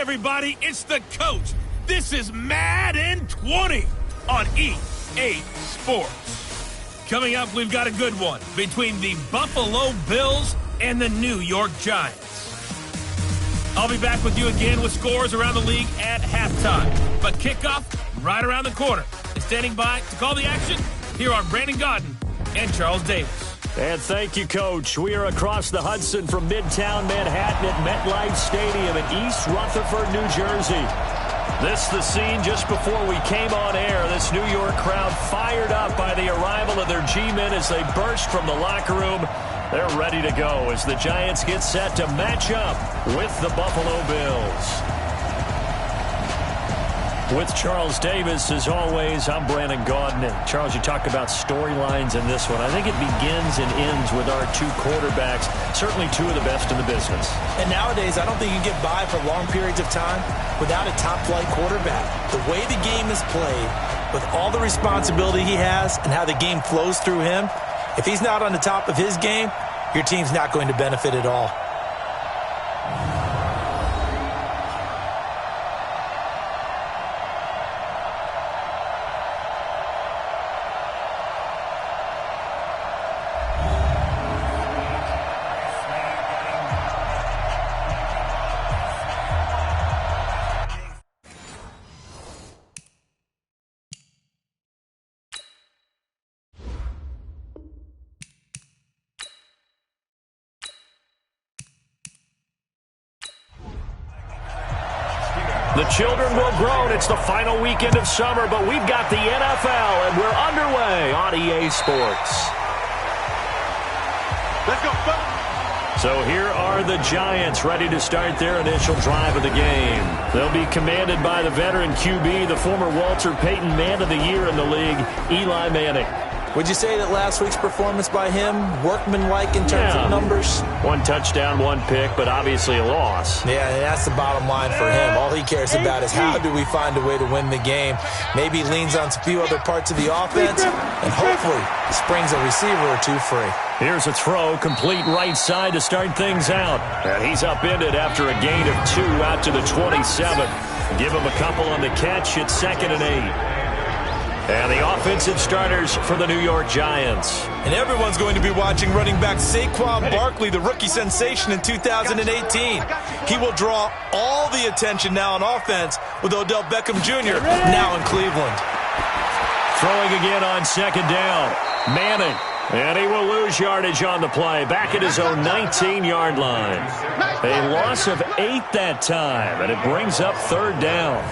everybody, it's the coach. This is Madden 20 on EA Sports. Coming up, we've got a good one between the Buffalo Bills and the New York Giants. I'll be back with you again with scores around the league at halftime. But kickoff right around the corner. And standing by to call the action, here are Brandon Gaudin and Charles Davis. And thank you, Coach. We are across the Hudson from Midtown Manhattan at MetLife Stadium in East Rutherford, New Jersey. This the scene just before we came on air. This New York crowd fired up by the arrival of their G-men as they burst from the locker room. They're ready to go as the Giants get set to match up with the Buffalo Bills. With Charles Davis, as always, I'm Brandon Gaudin. And Charles, you talked about storylines in this one. I think it begins and ends with our two quarterbacks, certainly two of the best in the business. And nowadays, I don't think you get by for long periods of time without a top-flight quarterback. The way the game is played, with all the responsibility he has and how the game flows through him, if he's not on the top of his game, your team's not going to benefit at all. The children will groan. It's the final weekend of summer, but we've got the NFL, and we're underway on EA Sports. Let's go. So here are the Giants ready to start their initial drive of the game. They'll be commanded by the veteran QB, the former Walter Payton Man of the Year in the league, Eli Manning. Would you say that last week's performance by him, workmanlike in terms of numbers? One touchdown, one pick, but obviously a loss. Yeah, that's the bottom line for him. All he cares about is how do we find a way to win the game. Maybe leans on a few other parts of the offense, and hopefully springs a receiver or two free. Here's a throw, complete right side to start things out. And he's upended after a gain of 2 out to the 27. Give him a couple on the catch. It's 2nd and 8. And the offensive starters for the New York Giants. And everyone's going to be watching running back Saquon Barkley, the rookie sensation in 2018. He will draw all the attention now on offense with Odell Beckham Jr. now in Cleveland. Throwing again on 2nd down. Manning. And he will lose yardage on the play. Back at his own 19-yard line. A loss of 8 that time. And it brings up 3rd down.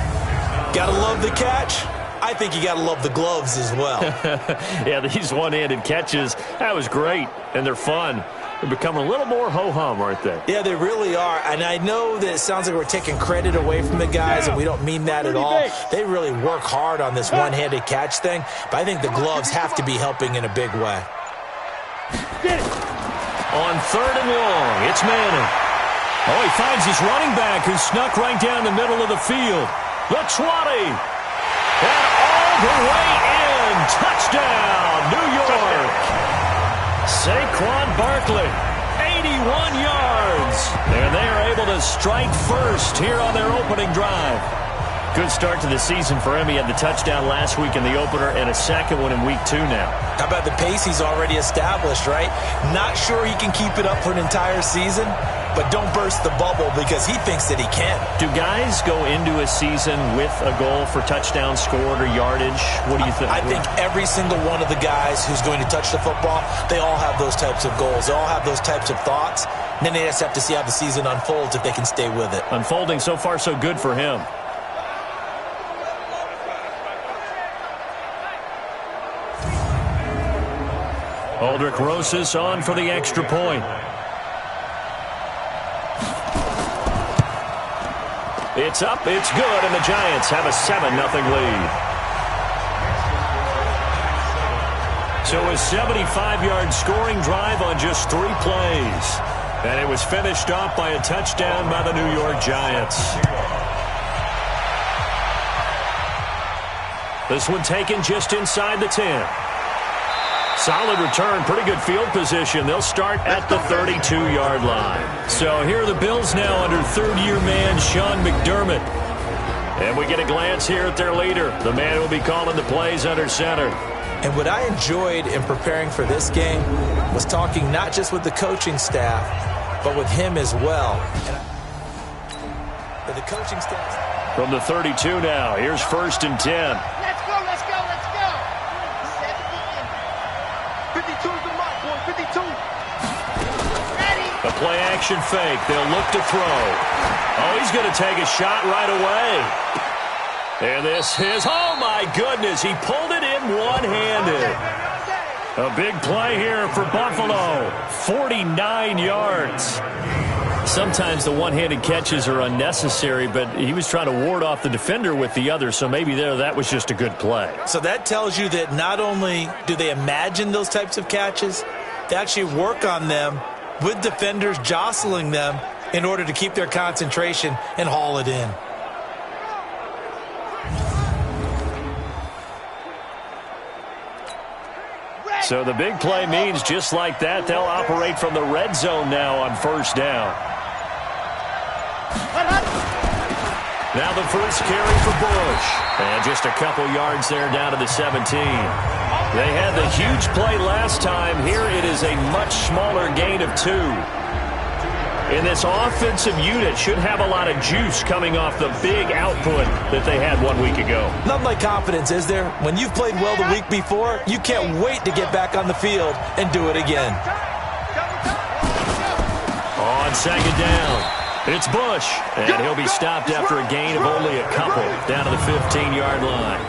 Gotta love the catch. I think you got to love the gloves as well. Yeah, these one-handed catches, that was great, and they're fun. They're becoming a little more ho-hum, aren't they? Yeah, they really are, and I know that it sounds like we're taking credit away from the guys, and we don't mean that at all. They really work hard on this one-handed catch thing, but I think the gloves have to be helping in a big way. On 3rd and long, it's Manning. Oh, he finds his running back who snuck right down the middle of the field. The 20. And all the way in. Touchdown, New York. Saquon Barkley, 81 yards. And they are able to strike first here on their opening drive. Good start to the season for him. He had the touchdown last week in the opener and a second one in week 2 now. How about the pace he's already established, right? Not sure he can keep it up for an entire season, but don't burst the bubble because he thinks that he can. Do guys go into a season with a goal for touchdown scored or yardage? What do you think? I think every single one of the guys who's going to touch the football, they all have those types of goals. They all have those types of thoughts. And then they just have to see how the season unfolds if they can stay with it. Unfolding so far so good for him. Aldrick Rosas on for the extra point. It's up, it's good, and the Giants have a 7-0 lead. So a 75-yard scoring drive on just 3 plays. And it was finished off by a touchdown by the New York Giants. This one taken just inside the 10. Solid return, pretty good field position. They'll start at the 32-yard line. So here are the Bills now under third-year man Sean McDermott. And we get a glance here at their leader, the man who will be calling the plays under center. And what I enjoyed in preparing for this game was talking not just with the coaching staff, but with him as well. The coaching staff. From the 32 now, here's 1st and 10. Let's go, let's go, let's go. 52's the mark, boy, 52. Ready. A play-action fake. They'll look to throw. Oh, he's going to take a shot right away. And this is, oh my goodness, he pulled it in one-handed. A big play here for Buffalo. 49 yards. Sometimes the one-handed catches are unnecessary, but he was trying to ward off the defender with the other, so maybe that was just a good play. So that tells you that not only do they imagine those types of catches, they actually work on them with defenders jostling them in order to keep their concentration and haul it in. So the big play means just like that, they'll operate from the red zone now on 1st down. Now the first carry for Bush. And just a couple yards there down to the 17. They had the huge play last time. Here it is a much smaller gain of 2. And this offensive unit should have a lot of juice coming off the big output that they had 1 week ago. Nothing like confidence, is there? When you've played well the week before, you can't wait to get back on the field and do it again. On 2nd down, it's Bush. And he'll be stopped after a gain of only a couple down to the 15-yard line.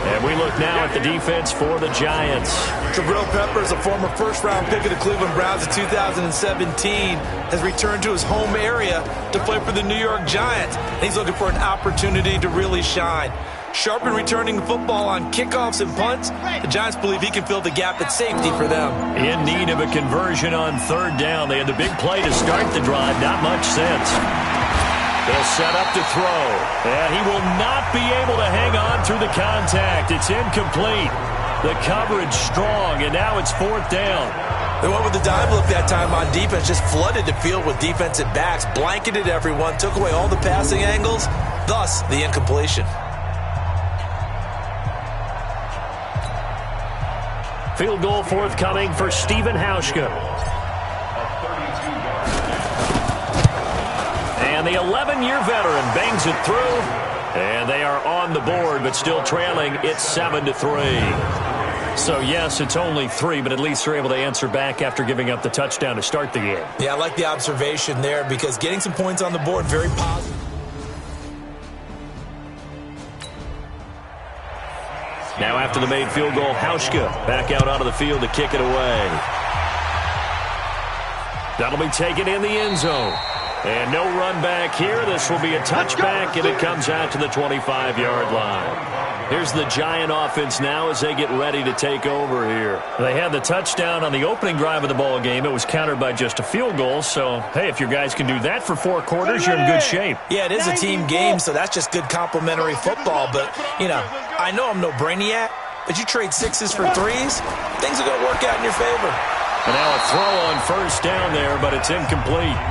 And we look now at the defense for the Giants. Jabril Peppers, a former first-round pick of the Cleveland Browns in 2017, has returned to his home area to play for the New York Giants. And he's looking for an opportunity to really shine. Sharp in returning the football on kickoffs and punts. The Giants believe he can fill the gap at safety for them. In need of a conversion on 3rd down. They had the big play to start the drive. Not much sense. They'll set up to throw. And he will not be able to hang on through the contact. It's incomplete. The coverage strong, and now it's 4th down. They went with the dime look that time on defense, just flooded the field with defensive backs, blanketed everyone, took away all the passing angles, thus the incompletion. Field goal forthcoming for Stephen Hauschka. And the 11-year veteran bangs it through. And they are on the board, but still trailing. It's 7-3. So, yes, it's only 3, but at least they're able to answer back after giving up the touchdown to start the game. Yeah, I like the observation there because getting some points on the board, very positive. Now after the made field goal, Hauschka back out onto the field to kick it away. That'll be taken in the end zone. And no run back here. This will be a touchback, and it comes out to the 25-yard line. Here's the Giant offense now as they get ready to take over here. They had the touchdown on the opening drive of the ball game. It was countered by just a field goal. So, hey, if your guys can do that for 4 quarters, you're in good shape. Yeah, it is a team game, so that's just good complimentary football. But, you know, I know I'm no brainiac, but you trade 6s for 3s, things are going to work out in your favor. And now a throw on 1st down there, but it's incomplete.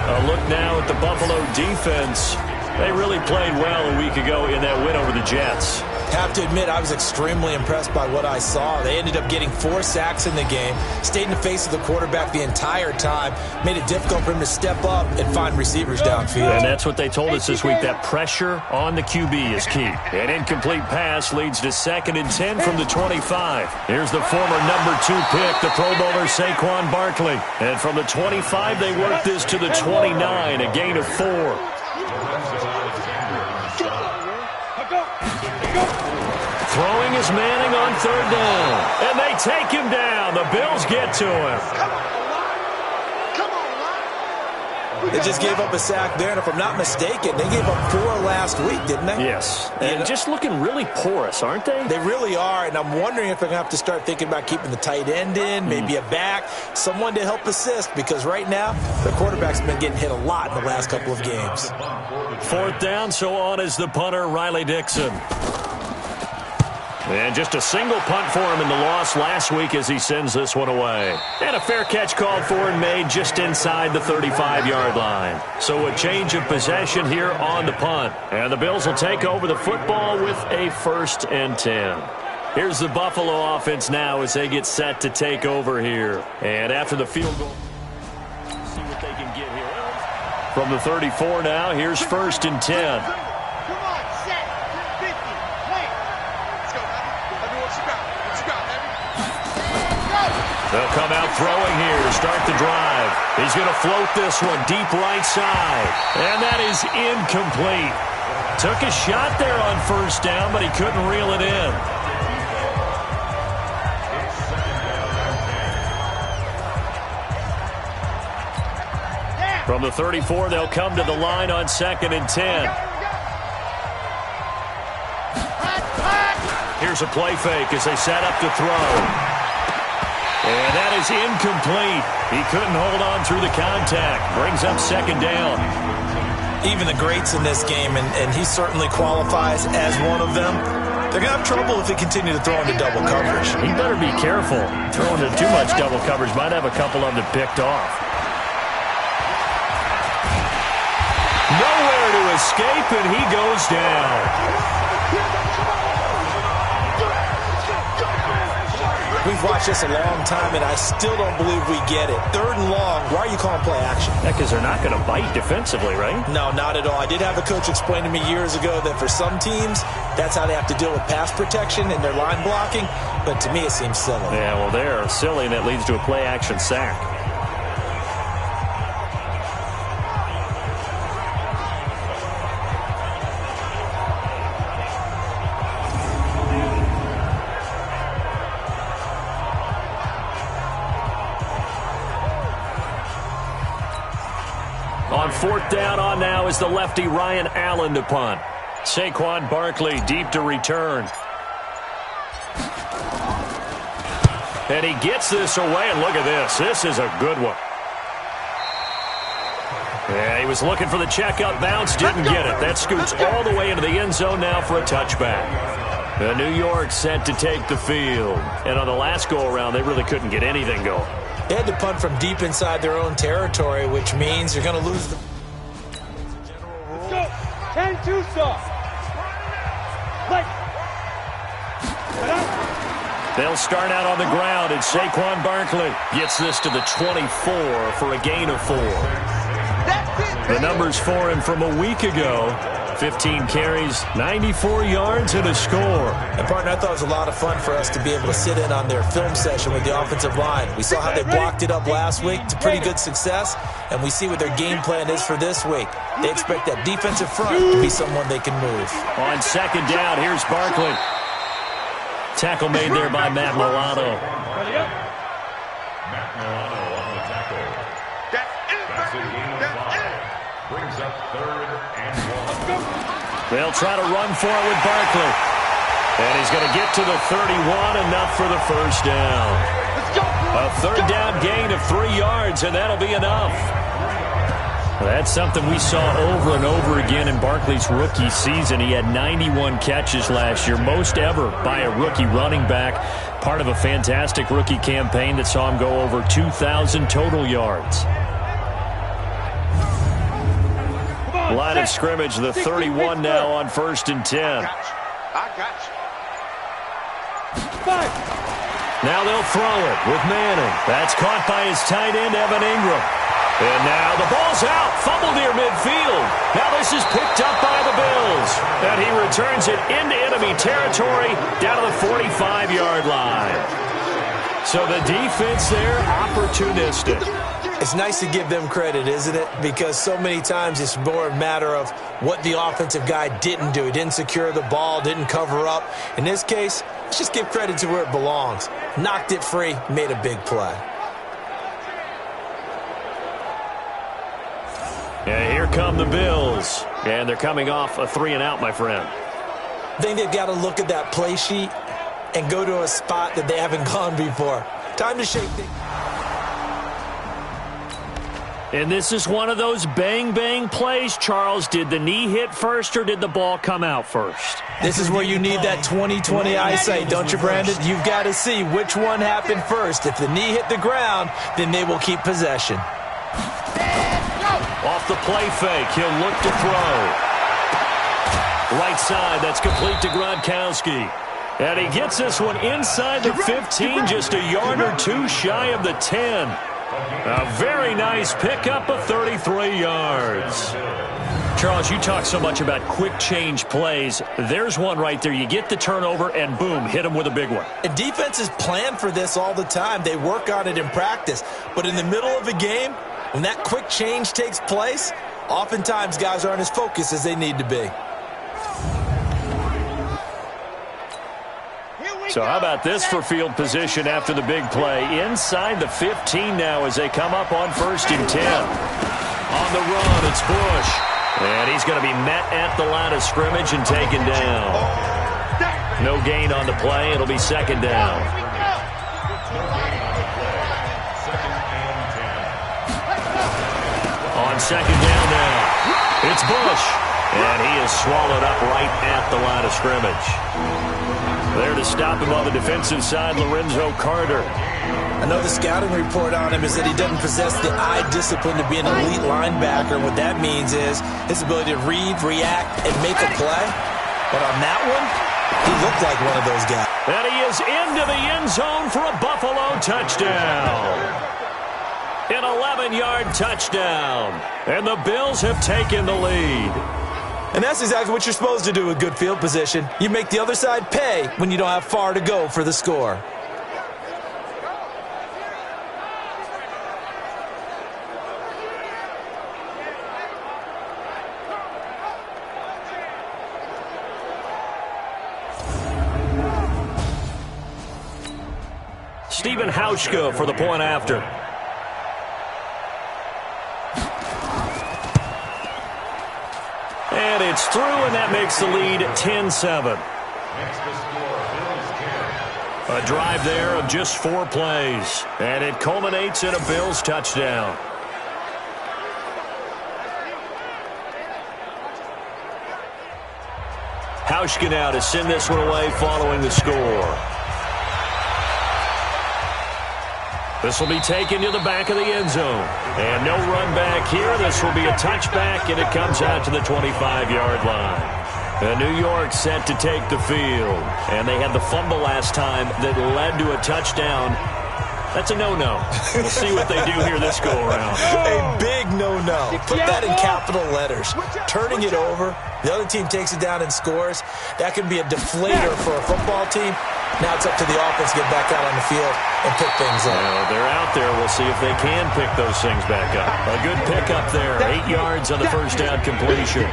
A look now at the Buffalo defense. They really played well a week ago in that win over the Jets. Have to admit, I was extremely impressed by what I saw. They ended up getting 4 sacks in the game, stayed in the face of the quarterback the entire time, made it difficult for him to step up and find receivers downfield. And that's what they told us this week, that pressure on the QB is key. An incomplete pass leads to 2nd and 10 from the 25. Here's the former number 2 pick, the Pro Bowler Saquon Barkley. And from the 25, they work this to the 29, a gain of 4. Throwing is Manning on 3rd down. And they take him down. The Bills get to him. They just gave up a sack there, and if I'm not mistaken, they gave up 4 last week, didn't they? Yes. And just looking really porous, aren't they? They really are, and I'm wondering if they're going to have to start thinking about keeping the tight end in, maybe a back, someone to help assist, because right now, their quarterback's been getting hit a lot in the last couple of games. 4th down, so on is the punter, Riley Dixon. And just a single punt for him in the loss last week as he sends this one away. And a fair catch called for and made just inside the 35-yard line. So a change of possession here on the punt. And the Bills will take over the football with a 1st and 10. Here's the Buffalo offense now as they get set to take over here. And after the field goal, see what they can get here. From the 34 now, here's 1st and 10. They'll come out throwing here to start the drive. He's going to float this one deep right side. And that is incomplete. Took a shot there on 1st down, but he couldn't reel it in. From the 34, they'll come to the line on 2nd and 10. Here's a play fake as they set up to throw. And that is incomplete. He couldn't hold on through the contact. Brings up 2nd down. Even the greats in this game, and he certainly qualifies as one of them, they're going to have trouble if they continue to throw into double coverage. He better be careful. Throwing into too much double coverage might have a couple of them picked off. Nowhere to escape, and he goes down. We've watched this a long time, and I still don't believe we get it. 3rd and long, why are you calling play action? Yeah, because they're not going to bite defensively, right? No, not at all. I did have a coach explain to me years ago that for some teams, that's how they have to deal with pass protection and their line blocking, but to me it seems silly. Yeah, well, they're silly, and that leads to a play action sack. On 4th down on now is the lefty Ryan Allen to punt. Saquon Barkley deep to return. And he gets this away, and look at this. This is a good one. Yeah, he was looking for the checkout bounce, didn't get it. That scoots all the way into the end zone now for a touchback. New York set to take the field. And on the last go-around, they really couldn't get anything going. They had to punt from deep inside their own territory, which means you're going to lose the... Let's go. 10-2 stop. They'll start out on the ground, and Saquon Barkley gets this to the 24 for a gain of 4. The numbers for him from a week ago: 15 carries, 94 yards, and a score. And, partner, I thought it was a lot of fun for us to be able to sit in on their film session with the offensive line. We saw how they blocked it up last week to pretty good success, and we see what their game plan is for this week. They expect that defensive front to be someone they can move. On 2nd down, here's Barkley. Tackle made there by Matt Milano. Matt Milano on the tackle. That's a gain of 5. Brings up 3rd and 1. They'll try to run for it with Barkley. And he's going to get to the 31, enough for the 1st down. A 3rd down gain of 3 yards, and that'll be enough. That's something we saw over and over again in Barkley's rookie season. He had 91 catches last year, most ever by a rookie running back, part of a fantastic rookie campaign that saw him go over 2,000 total yards. Line of scrimmage, the 31 now on 1st and 10. I got you. Now they'll throw it with Manning. That's caught by his tight end, Evan Ingram. And now the ball's out, fumbled near midfield. Now this is picked up by the Bills. And he returns it into enemy territory down to the 45-yard line. So the defense there, opportunistic. It's nice to give them credit, isn't it? Because so many times it's more a matter of what the offensive guy didn't do. He didn't secure the ball, didn't cover up. In this case, let's just give credit to where it belongs. Knocked it free, made a big play. And here come the Bills. And they're coming off a 3-and-out, my friend. I think they've got to look at that play sheet and go to a spot that they haven't gone before. Time to shake things. And this is one of those bang-bang plays, Charles. Did the knee hit first or did the ball come out first? This is where you need that 20/20 eyesight, don't you, Brandon? You've got to see which one happened first. If the knee hit the ground, then they will keep possession. Off the play fake, he'll look to throw. Right side, that's complete to Gronkowski. And he gets this one inside the 15, just a yard or two shy of the 10. A very nice pickup of 33 yards. Charles, you talk so much about quick change plays. There's one right there. You get the turnover, and boom, hit him with a big one. And defenses plan for this all the time. They work on it in practice. But in the middle of a game, when that quick change takes place, oftentimes guys aren't as focused as they need to be. So how about this for field position after the big play? Inside the 15 now as they come up on 1st and 10. On the run, it's Bush. And he's going to be met at the line of scrimmage and taken down. No gain on the play. It'll be 2nd down. On 2nd down now, it's Bush. And he is swallowed up right at the line of scrimmage. There to stop him on the defensive side, Lorenzo Carter. I know the scouting report on him is that he doesn't possess the eye discipline to be an elite linebacker. What that means is his ability to read, react, and make a play. But on that one, he looked like one of those guys. And he is into the end zone for a Buffalo touchdown. An 11-yard touchdown. And the Bills have taken the lead. And that's exactly what you're supposed to do with good field position. You make the other side pay when you don't have far to go for the score. Stephen Hauschka for the point after. And it's through, and that makes the lead 10-7. A drive there of just 4 plays, and it culminates in a Bills touchdown. Hauschka now to send this one away following the score. This will be taken to the back of the end zone. And no run back here. This will be a touchback, and it comes out to the 25-yard line. And New York set to take the field. And they had the fumble last time that led to a touchdown. That's a no-no. We'll see what they do here this go-around. A big no-no. Put that in capital letters. Turning it over, the other team takes it down and scores. That can be a deflator for a football team. Now it's up to the offense to get back out on the field and pick things up. Well, they're out there. We'll see if they can pick those things back up. A good pickup there. 8 yards on the first down completion.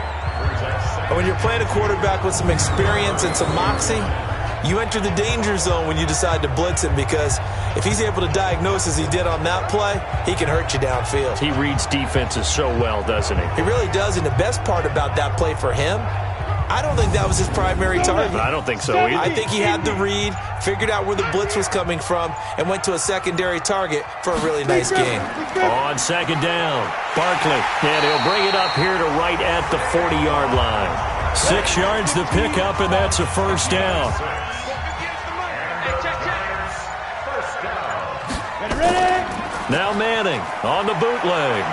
When you're playing a quarterback with some experience and some moxie, you enter the danger zone when you decide to blitz him, because if he's able to diagnose as he did on that play, he can hurt you downfield. He reads defenses so well, doesn't he? He really does, and the best part about that play for him, I don't think that was his primary target. I don't think so either. I think he had the read, figured out where the blitz was coming from, and went to a secondary target for a really nice game. On 2nd down, Barkley, and he'll bring it up here to right at the 40-yard line. 6 yards to pick up, and that's a first down. Now Manning on the bootleg.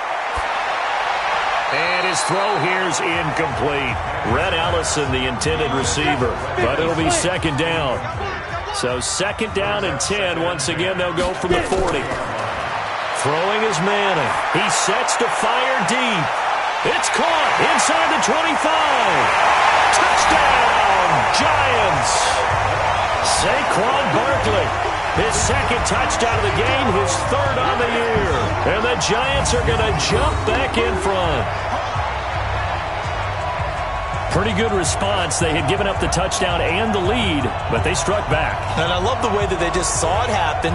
And his throw here's incomplete. Red Allison, the intended receiver. But it'll be 2nd down. So 2nd down and 10. Once again, they'll go from the 40. Throwing is Manning. He sets to fire deep. It's caught inside the 25. Touchdown, Giants. Saquon Barkley. His 2nd touchdown of the game, his 3rd on the year. And the Giants are going to jump back in front. Pretty good response. They had given up the touchdown and the lead, but they struck back. And I love the way that they just saw it happen,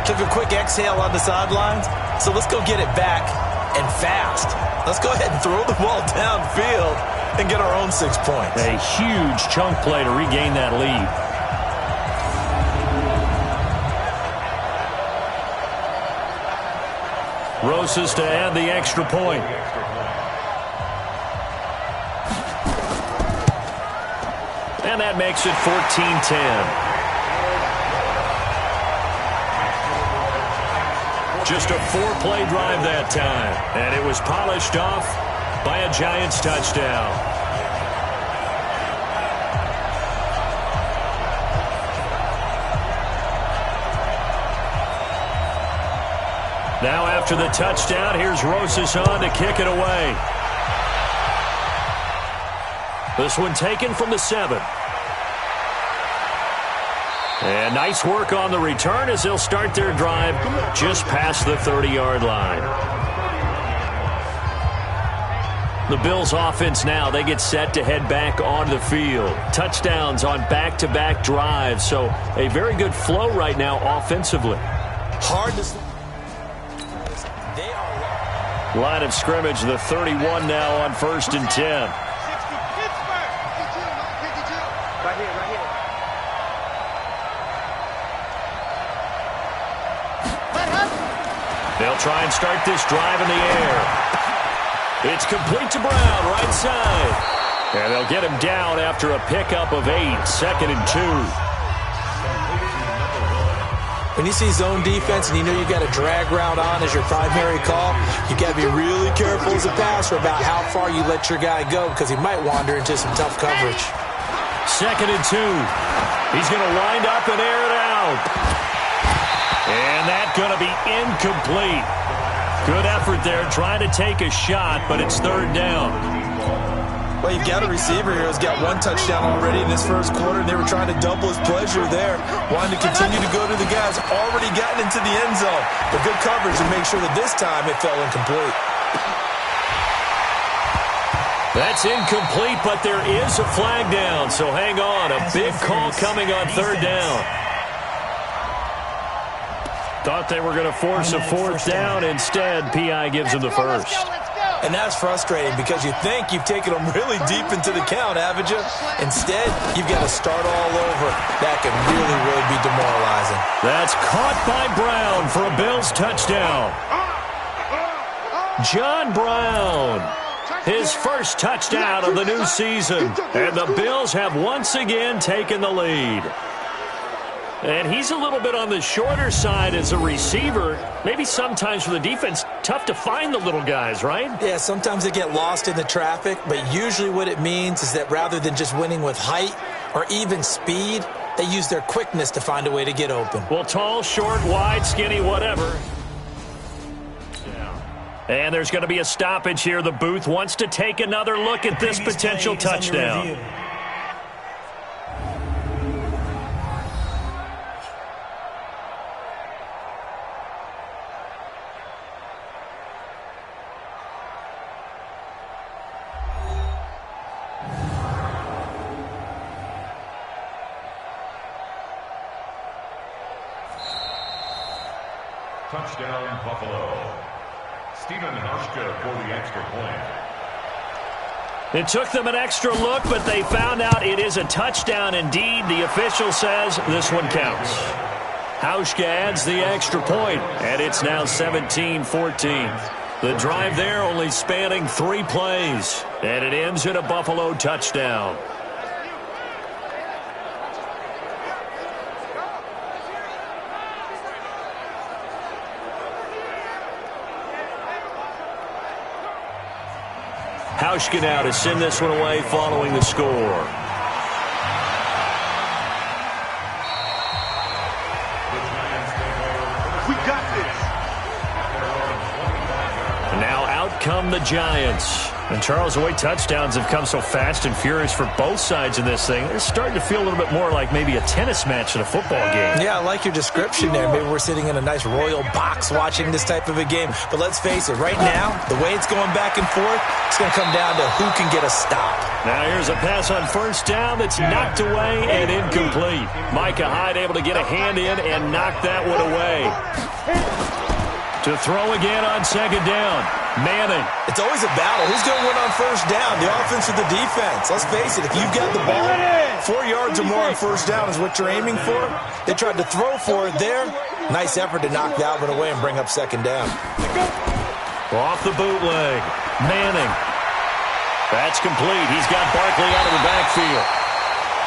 took a quick exhale on the sidelines. So let's go get it back, and fast. Let's go ahead and throw the ball downfield and get our own 6 points. A huge chunk play to regain that lead. Rosas to add the extra point. And that makes it 14-10. Just a 4-play drive that time. And it was polished off by a Giants touchdown. Now after the touchdown, here's Rosas on to kick it away. This one taken from the 7. And nice work on the return as they'll start their drive just past the 30-yard line. The Bills offense now, they get set to head back onto the field. Touchdowns on back-to-back drives, so a very good flow right now offensively. Hard to... Line of scrimmage, the 31 now on 1st and 10. They'll try and start this drive in the air. It's complete to Brown, right side. And they'll get him down after a pickup of 8, 2nd and 2. When you see zone defense and you know you got a drag route on as your primary call, you got to be really careful as a passer about how far you let your guy go because he might wander into some tough coverage. 2nd and 2. He's going to wind up and air it out. And that's going to be incomplete. Good effort there trying to take a shot, but it's 3rd down. Well, you've got a receiver here who's got 1 touchdown already in this first quarter, and they were trying to double his pleasure there. Wanted to continue to go to the guys already gotten into the end zone. But good coverage to make sure that this time it fell incomplete. That's incomplete, but there is a flag down, so hang on. A big call coming on 3rd down. Thought they were going to force a 4th down. Instead, P.I. gives them the first. And that's frustrating because you think you've taken them really deep into the count, haven't you? Instead, you've got to start all over. That can really, really be demoralizing. That's caught by Brown for a Bills touchdown. John Brown, his first touchdown of the new season. And the Bills have once again taken the lead. And he's a little bit on the shorter side as a receiver. Maybe sometimes for the defense, tough to find the little guys, right? Yeah, sometimes they get lost in the traffic, but usually what it means is that rather than just winning with height or even speed, they use their quickness to find a way to get open. Well, tall, short, wide, skinny, whatever. And there's going to be a stoppage here. The booth wants to take another look at this potential touchdown. Touchdown, Buffalo. Stephen Hauschka for the extra point. It took them an extra look, but they found out it is a touchdown indeed. The official says this one counts. Hauschka adds the extra point, and it's now 17-14. The drive there only spanning 3 plays, and it ends in a Buffalo touchdown. Hauschka now to send this one away following the score. We got this. And now out come the Giants. And Charles, the way touchdowns have come so fast and furious for both sides in this thing, it's starting to feel a little bit more like maybe a tennis match in a football game. Yeah, I like your description there. Maybe we're sitting in a nice royal box watching this type of a game. But let's face it, right now, the way it's going back and forth, it's going to come down to who can get a stop. Now here's a pass on 1st down that's knocked away and incomplete. Micah Hyde able to get a hand in and knock that one away. To throw again on 2nd down. Manning. It's always a battle. Who's going to win on 1st down? The offense or the defense? Let's face it, if you've got the ball, 4 yards or more on 1st down is what you're aiming for. They tried to throw for it there. Nice effort to knock that one away and bring up 2nd down. Off the bootleg. Manning. That's complete. He's got Barkley out of the backfield.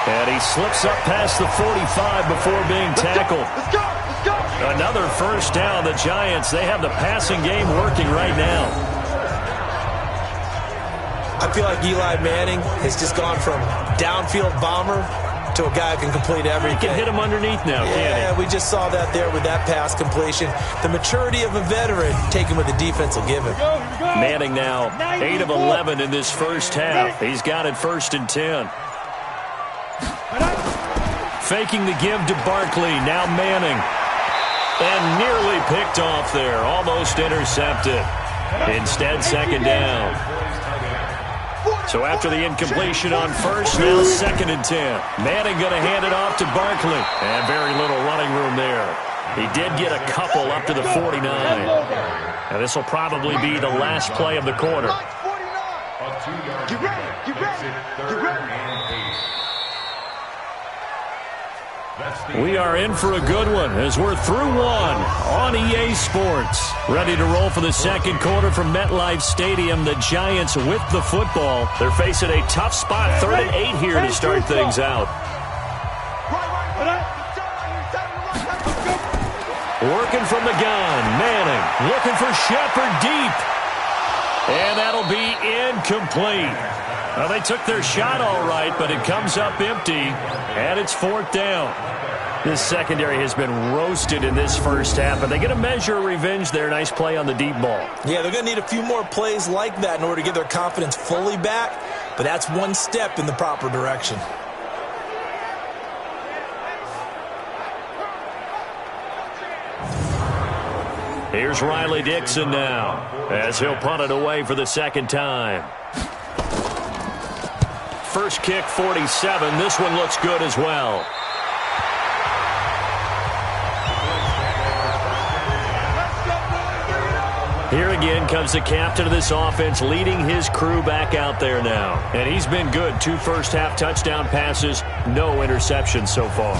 And he slips up past the 45 before being tackled. Let's go! Let's go! Another first down. The Giants, they have the passing game working right now. I feel like Eli Manning has just gone from downfield bomber to a guy who can complete everything. He can hit him underneath now, can't he? Yeah, we just saw that there with that pass completion. The maturity of a veteran taken with the defense will give him. Manning now 8 of 11 in this first half. He's got it 1st and 10. Faking the give to Barkley. Now Manning. And nearly picked off there. Almost intercepted. Instead, 2nd down. So after the incompletion on first, now 2nd and 10. Manning going to hand it off to Barkley. And very little running room there. He did get a couple up to the 49. And this will probably be the last play of the quarter. Get ready! Get ready! Get ready! We are in for a good one as we're through one on EA Sports. Ready to roll for the second quarter from MetLife Stadium. The Giants with the football. They're facing a tough spot, 3rd and 8 here to start things out. Working from the gun. Manning looking for Shepard deep. And that'll be incomplete. Well, they took their shot all right, but it comes up empty, and it's 4th down. This secondary has been roasted in this first half, and they get a measure of revenge there. Nice play on the deep ball. Yeah, they're going to need a few more plays like that in order to get their confidence fully back, but that's one step in the proper direction. Here's Riley Dixon now, as he'll punt it away for the 2nd time. First kick, 47. This one looks good as well. Here again comes the captain of this offense, leading his crew back out there now. And he's been good. 2 first-half touchdown passes, no interceptions so far.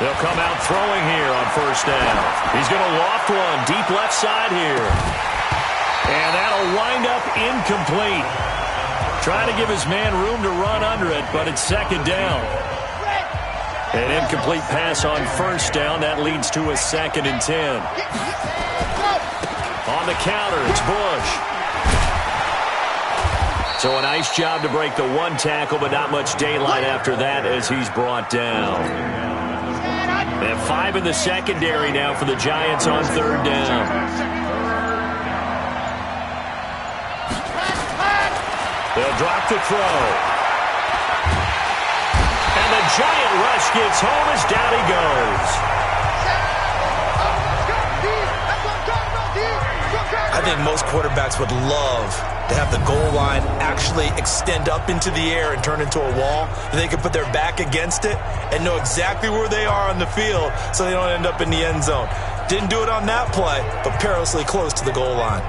They'll come out throwing here on first down. He's going to loft one deep left side here. And that'll wind up incomplete. Trying to give his man room to run under it, but it's 2nd down. An incomplete pass on first down. That leads to a 2nd and 10. On the counter, it's Bush. So a nice job to break the one tackle, but not much daylight after that as he's brought down. They have 5 in the secondary now for the Giants on 3rd down. They'll drop the throw. And the Giant rush gets home as down he goes. I think most quarterbacks would love to have the goal line actually extend up into the air and turn into a wall. They can put their back against it and know exactly where they are on the field so they don't end up in the end zone. Didn't do it on that play, but perilously close to the goal line.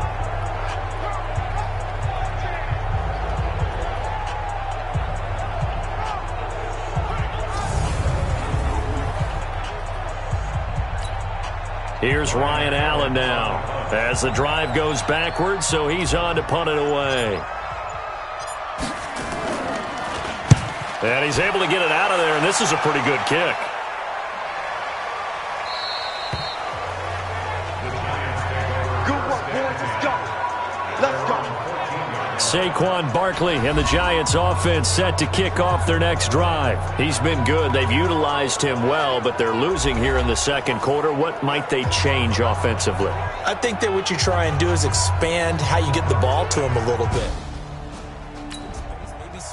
Here's Ryan Allen now as the drive goes backwards, so he's on to punt it away. And he's able to get it out of there, and this is a pretty good kick. Good work, boys. Let's go. Let's go. Saquon Barkley and the Giants offense set to kick off their next drive. He's been good. They've utilized him well, but they're losing here in the second quarter. What might they change offensively? I think that what you try and do is expand how you get the ball to him a little bit.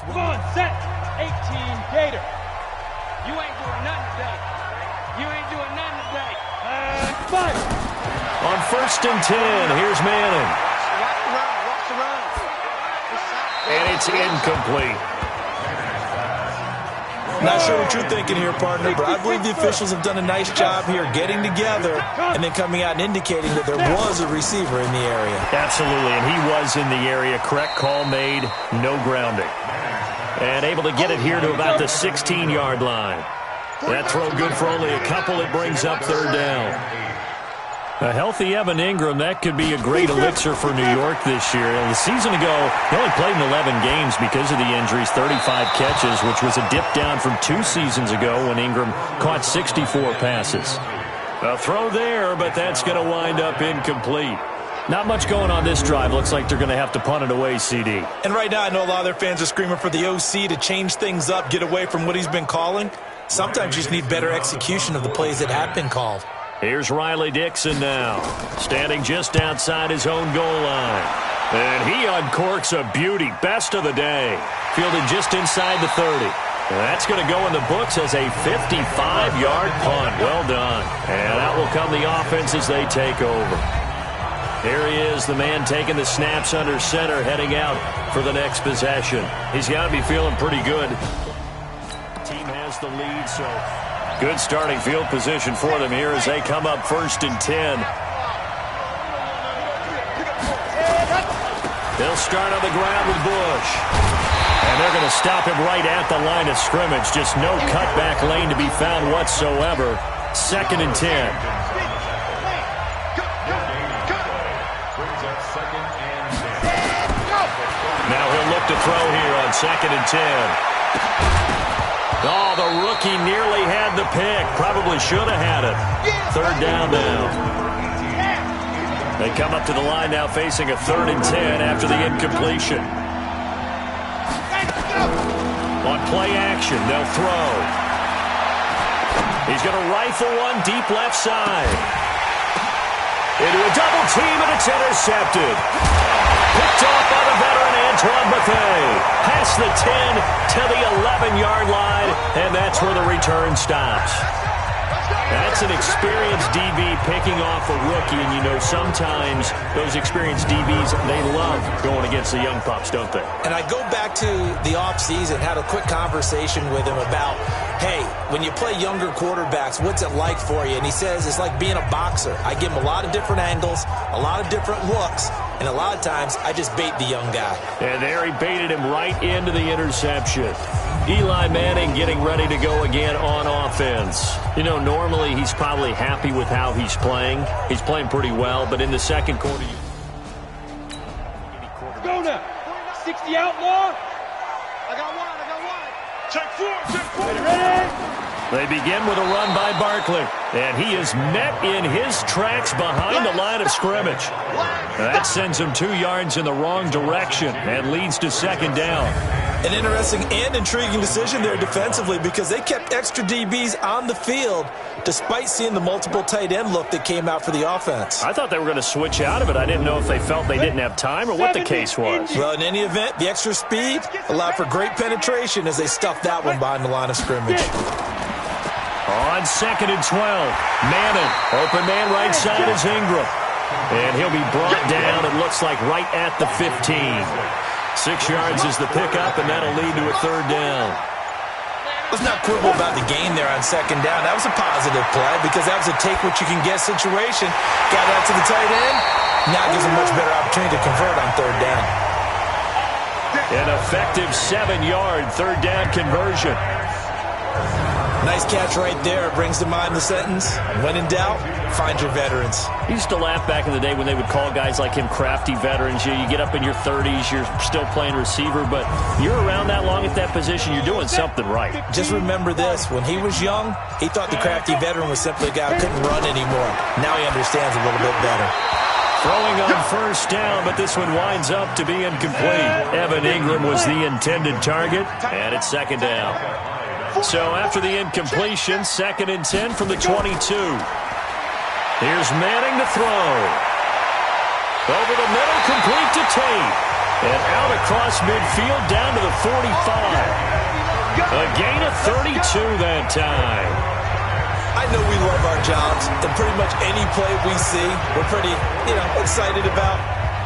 Come on, set. 18, Gator. You ain't doing nothing today. You ain't doing nothing today. Fight. On 1st and 10, here's Manning. Watch the run. Watch the run. And it's incomplete. Not sure what you're thinking here, partner, but I believe the officials have done a nice job here getting together and then coming out and indicating that there was a receiver in the area. Absolutely, and he was in the area. Correct call made, no grounding. And able to get it here to about the 16-yard line. That throw good for only a couple. It brings up third down. A healthy Evan Ingram, that could be a great elixir for New York this year. The season ago, he only played in 11 games because of the injuries, 35 catches, which was a dip down from 2 seasons ago when Ingram caught 64 passes. A throw there, but that's going to wind up incomplete. Not much going on this drive. Looks like they're going to have to punt it away, CD. And right now, I know a lot of their fans are screaming for the OC to change things up, get away from what he's been calling. Sometimes you just need better execution of the plays that have been called. Here's Riley Dixon now, standing just outside his own goal line. And he uncorks a beauty, best of the day. Fielded just inside the 30. That's going to go in the books as a 55-yard punt. Well done. And out will come the offense as they take over. Here he is, the man taking the snaps under center, heading out for the next possession. He's got to be feeling pretty good. Team has the lead, so good starting field position for them here as they come up 1st and 10. They'll start on the ground with Bush. And they're going to stop him right at the line of scrimmage. Just no cutback lane to be found whatsoever. 2nd and 10. Now he'll look to throw here on 2nd and 10. Oh, the rookie nearly had the pick. Probably should have had it. 3rd down now. They come up to the line now facing a 3rd and 10 after the incompletion. On play action, they'll throw. He's going to rifle one deep left side. Into a double team, and it's intercepted. Picked off by the veteran Antoine Bethea. Past the 10 to the 11-yard line, and that's where the return stops. That's an experienced DB picking off a rookie, and you know sometimes those experienced DBs, they love going against the young pups, don't they? And I go back to the offseason, had a quick conversation with him about, hey, when you play younger quarterbacks, what's it like for you? And he says it's like being a boxer. I give him a lot of different angles, a lot of different looks, and a lot of times I just bait the young guy. And there he baited him right into the interception. Eli Manning getting ready to go again on offense. You know, normally he's probably happy with how he's playing. He's playing pretty well, but in the second quarter... Go now. 60 outlaw. I got one. Check 4. Ready? They begin with a run by Barkley, and he is met in his tracks behind the line of scrimmage. That sends him 2 yards in the wrong direction and leads to 2nd down. An interesting and intriguing decision there defensively because they kept extra DBs on the field despite seeing the multiple tight end look that came out for the offense. I thought they were going to switch out of it. I didn't know if they felt they didn't have time or what the case was. Well, in any event, the extra speed allowed for great penetration as they stuffed that one behind the line of scrimmage. On 2nd and 12, Manning, open man right side is Ingram. And he'll be brought down, it looks like, right at the 15. 6 yards is the pickup, and that'll lead to a 3rd down. Let's not quibble about the gain there on 2nd down. That was a positive play because that was a take-what-you-can-get situation. Got out to the tight end. Now it gives them much better opportunity to convert on 3rd down. An effective 7-yard 3rd down conversion. Nice catch right there. Brings to mind the sentence, when in doubt, find your veterans. I used to laugh back in the day when they would call guys like him crafty veterans. You get up in your 30s, you're still playing receiver, but you're around that long at that position, you're doing something right. Just remember this. When he was young, he thought the crafty veteran was simply a guy who couldn't run anymore. Now he understands a little bit better. Throwing on 1st down, but this one winds up to be incomplete. Evan Ingram was the intended target, and it's 2nd down. So after the incompletion, 2nd and 10 from the 22. Here's Manning to throw. Over the middle, complete to Tate. And out across midfield, down to the 45. A gain of 32 that time. I know we love our jobs, and pretty much any play we see, we're pretty, excited about.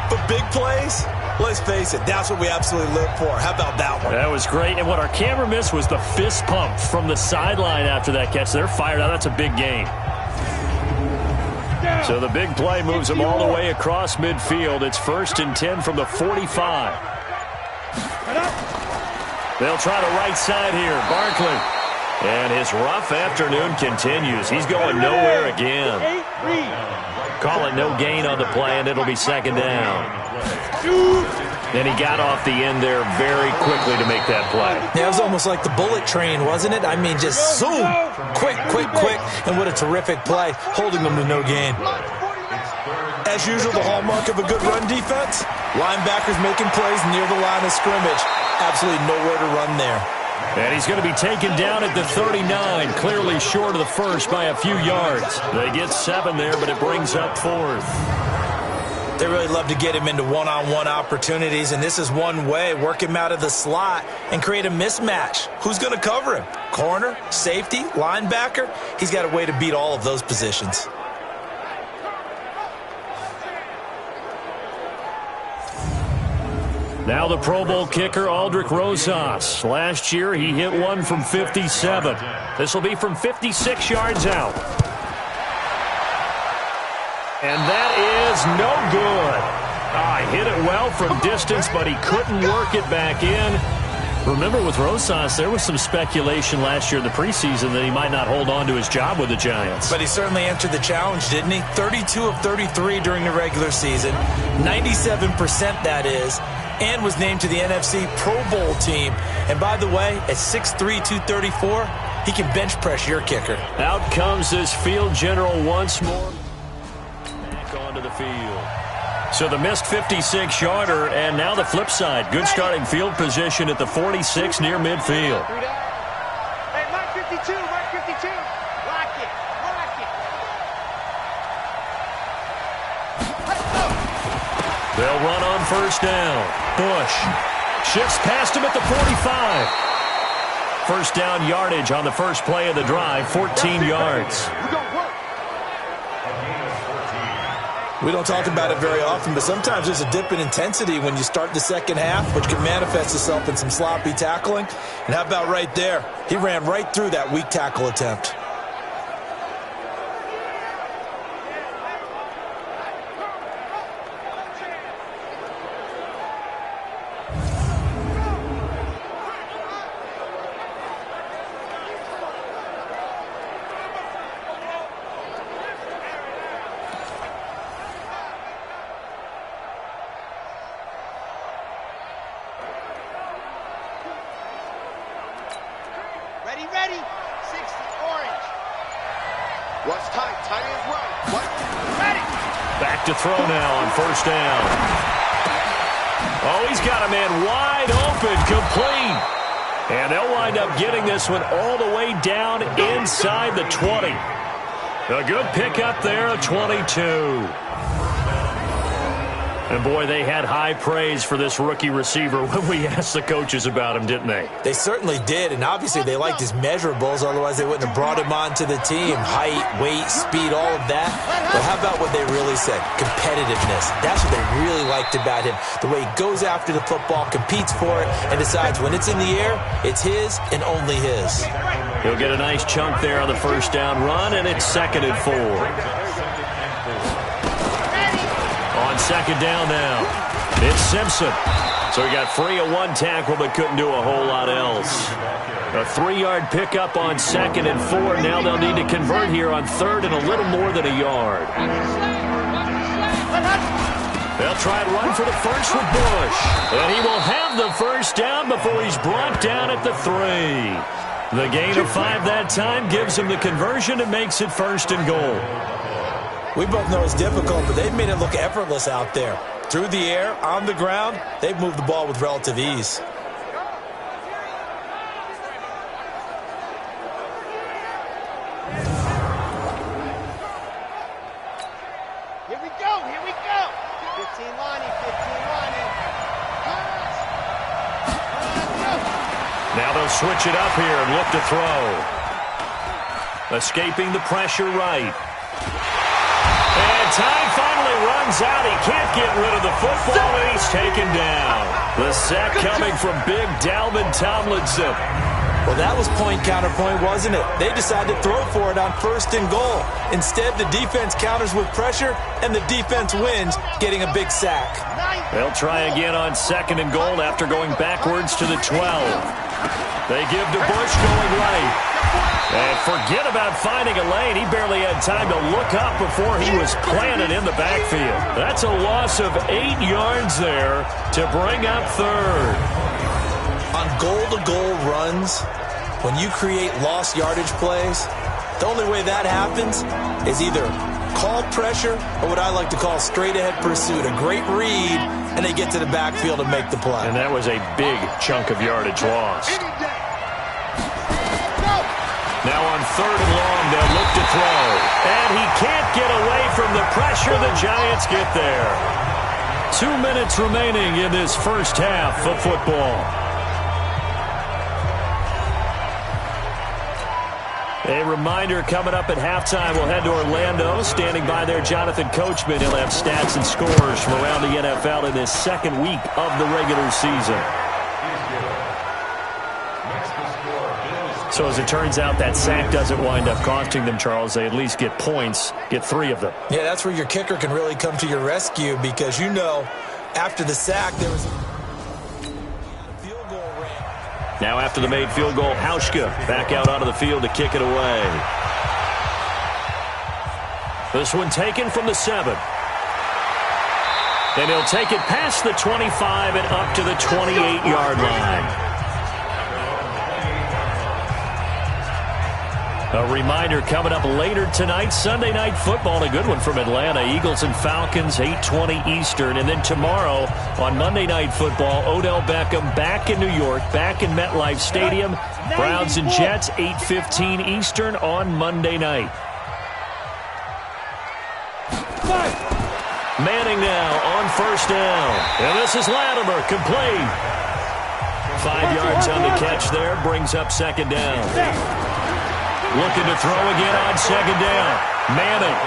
But big plays, Let's face it, that's what we absolutely live for. How about that one? That was great. And what our camera missed was the fist pump from the sideline after that catch. They're fired out. That's a big gain. So the big play moves them all the way across midfield. It's 1st and 10 from the 45. They'll try the right side here. Barkley. And his rough afternoon continues. He's going nowhere again. Call it no gain on the play, and it'll be 2nd down. And he got off the end there very quickly to make that play. Yeah, it was almost like the bullet train, wasn't it? I mean, just zoom. Quick, quick, quick. And what a terrific play, holding them to no gain. As usual, the hallmark of a good run defense, linebackers making plays near the line of scrimmage. Absolutely nowhere to run there. And he's going to be taken down at the 39, clearly short of the first by a few yards. They get 7 there, but it brings up 4th. They really love to get him into one-on-one opportunities, and this is one way. Work him out of the slot and create a mismatch. Who's going to cover him? Corner, safety, linebacker? He's got a way to beat all of those positions. Now the Pro Bowl kicker, Aldrick Rosas. Last year, he hit one from 57. This will be from 56 yards out. And that is no good. Hit it well from distance, but he couldn't work it back in. Remember, with Rosas, there was some speculation last year in the preseason that he might not hold on to his job with the Giants. But he certainly answered the challenge, didn't he? 32 of 33 during the regular season. 97% that is. And was named to the NFC Pro Bowl team. And by the way, at 6'3", 234, he can bench press your kicker. Out comes this field general once more. Back onto the field. So the missed 56-yarder, and now the flip side. Good starting field position at the 46 near midfield. Hey, Mark 52, Mark 52. Lock it, lock it. They'll run on 1st down. Bush shifts past him at the 45. 1st down yardage on the first play of the drive, 14 yards. We don't talk about it very often, but sometimes there's a dip in intensity when you start the second half, which can manifest itself in some sloppy tackling. And how about right there? He ran right through that weak tackle attempt. Ready, 60, orange. What's tight? Tight is right. What? Ready. Back to throw now on 1st down. Oh, he's got a man wide open, complete. And they'll wind up getting this one all the way down inside the 20. A good pickup there, a 22. And, boy, they had high praise for this rookie receiver when we asked the coaches about him, didn't they? They certainly did, and obviously they liked his measurables. Otherwise, they wouldn't have brought him onto the team. Height, weight, speed, all of that. But how about what they really said? Competitiveness. That's what they really liked about him. The way he goes after the football, competes for it, and decides when it's in the air, it's his and only his. He'll get a nice chunk there on the 1st down run, and it's 2nd and 4. On 2nd down now, it's Simpson. So he got free of one tackle but couldn't do a whole lot else. A 3-yard pickup on 2nd and 4. Now they'll need to convert here on 3rd and a little more than a yard. They'll try and run for the first with Bush. And he will have the 1st down before he's brought down at the 3. The gain of 5 that time gives him the conversion and makes it 1st and goal. We both know it's difficult, but they've made it look effortless out there. Through the air, on the ground, they've moved the ball with relative ease. Here we go, here we go. 15 Lonnie, 15 Lonnie. Now they'll switch it up here and look to throw. Escaping the pressure right. And time finally runs out. He can't get rid of the football, and he's taken down. The sack coming from big Dalvin Tomlinson. Well, that was point counterpoint, wasn't it? They decided to throw for it on 1st and goal. Instead, the defense counters with pressure, and the defense wins, getting a big sack. They'll try again on 2nd and goal after going backwards to the 12. They give to Bush going right. And forget about finding a lane. He barely had time to look up before he was planted in the backfield. That's a loss of 8 yards there to bring up 3rd. On goal-to-goal runs, when you create lost yardage plays, the only way that happens is either call pressure or what I like to call straight-ahead pursuit. A great read, and they get to the backfield and make the play. And that was a big chunk of yardage lost. Now on 3rd and long, they'll look to throw. And he can't get away from the pressure. The Giants get there. 2 minutes remaining in this first half of football. A reminder coming up at halftime, we'll head to Orlando. Standing by there, Jonathan Coachman. He'll have stats and scores from around the NFL in this 2nd week of the regular season. So as it turns out, that sack doesn't wind up costing them, Charles. They at least get points, get 3 of them. Yeah, that's where your kicker can really come to your rescue because, you know, after the sack, there was a field goal range. Now after the made field goal, Hauschka back out onto the field to kick it away. This one taken from the 7. And he'll take it past the 25 and up to the 28-yard line. A reminder coming up later tonight, Sunday Night Football, a good one from Atlanta. Eagles and Falcons, 8:20 Eastern. And then tomorrow on Monday Night Football, Odell Beckham back in New York, back in MetLife Stadium. Browns and Jets, 8:15 Eastern on Monday night. Manning now on 1st down. And this is Latimer, complete. 5 yards on the catch there, brings up 2nd down. Looking to throw again on 2nd down. Manning.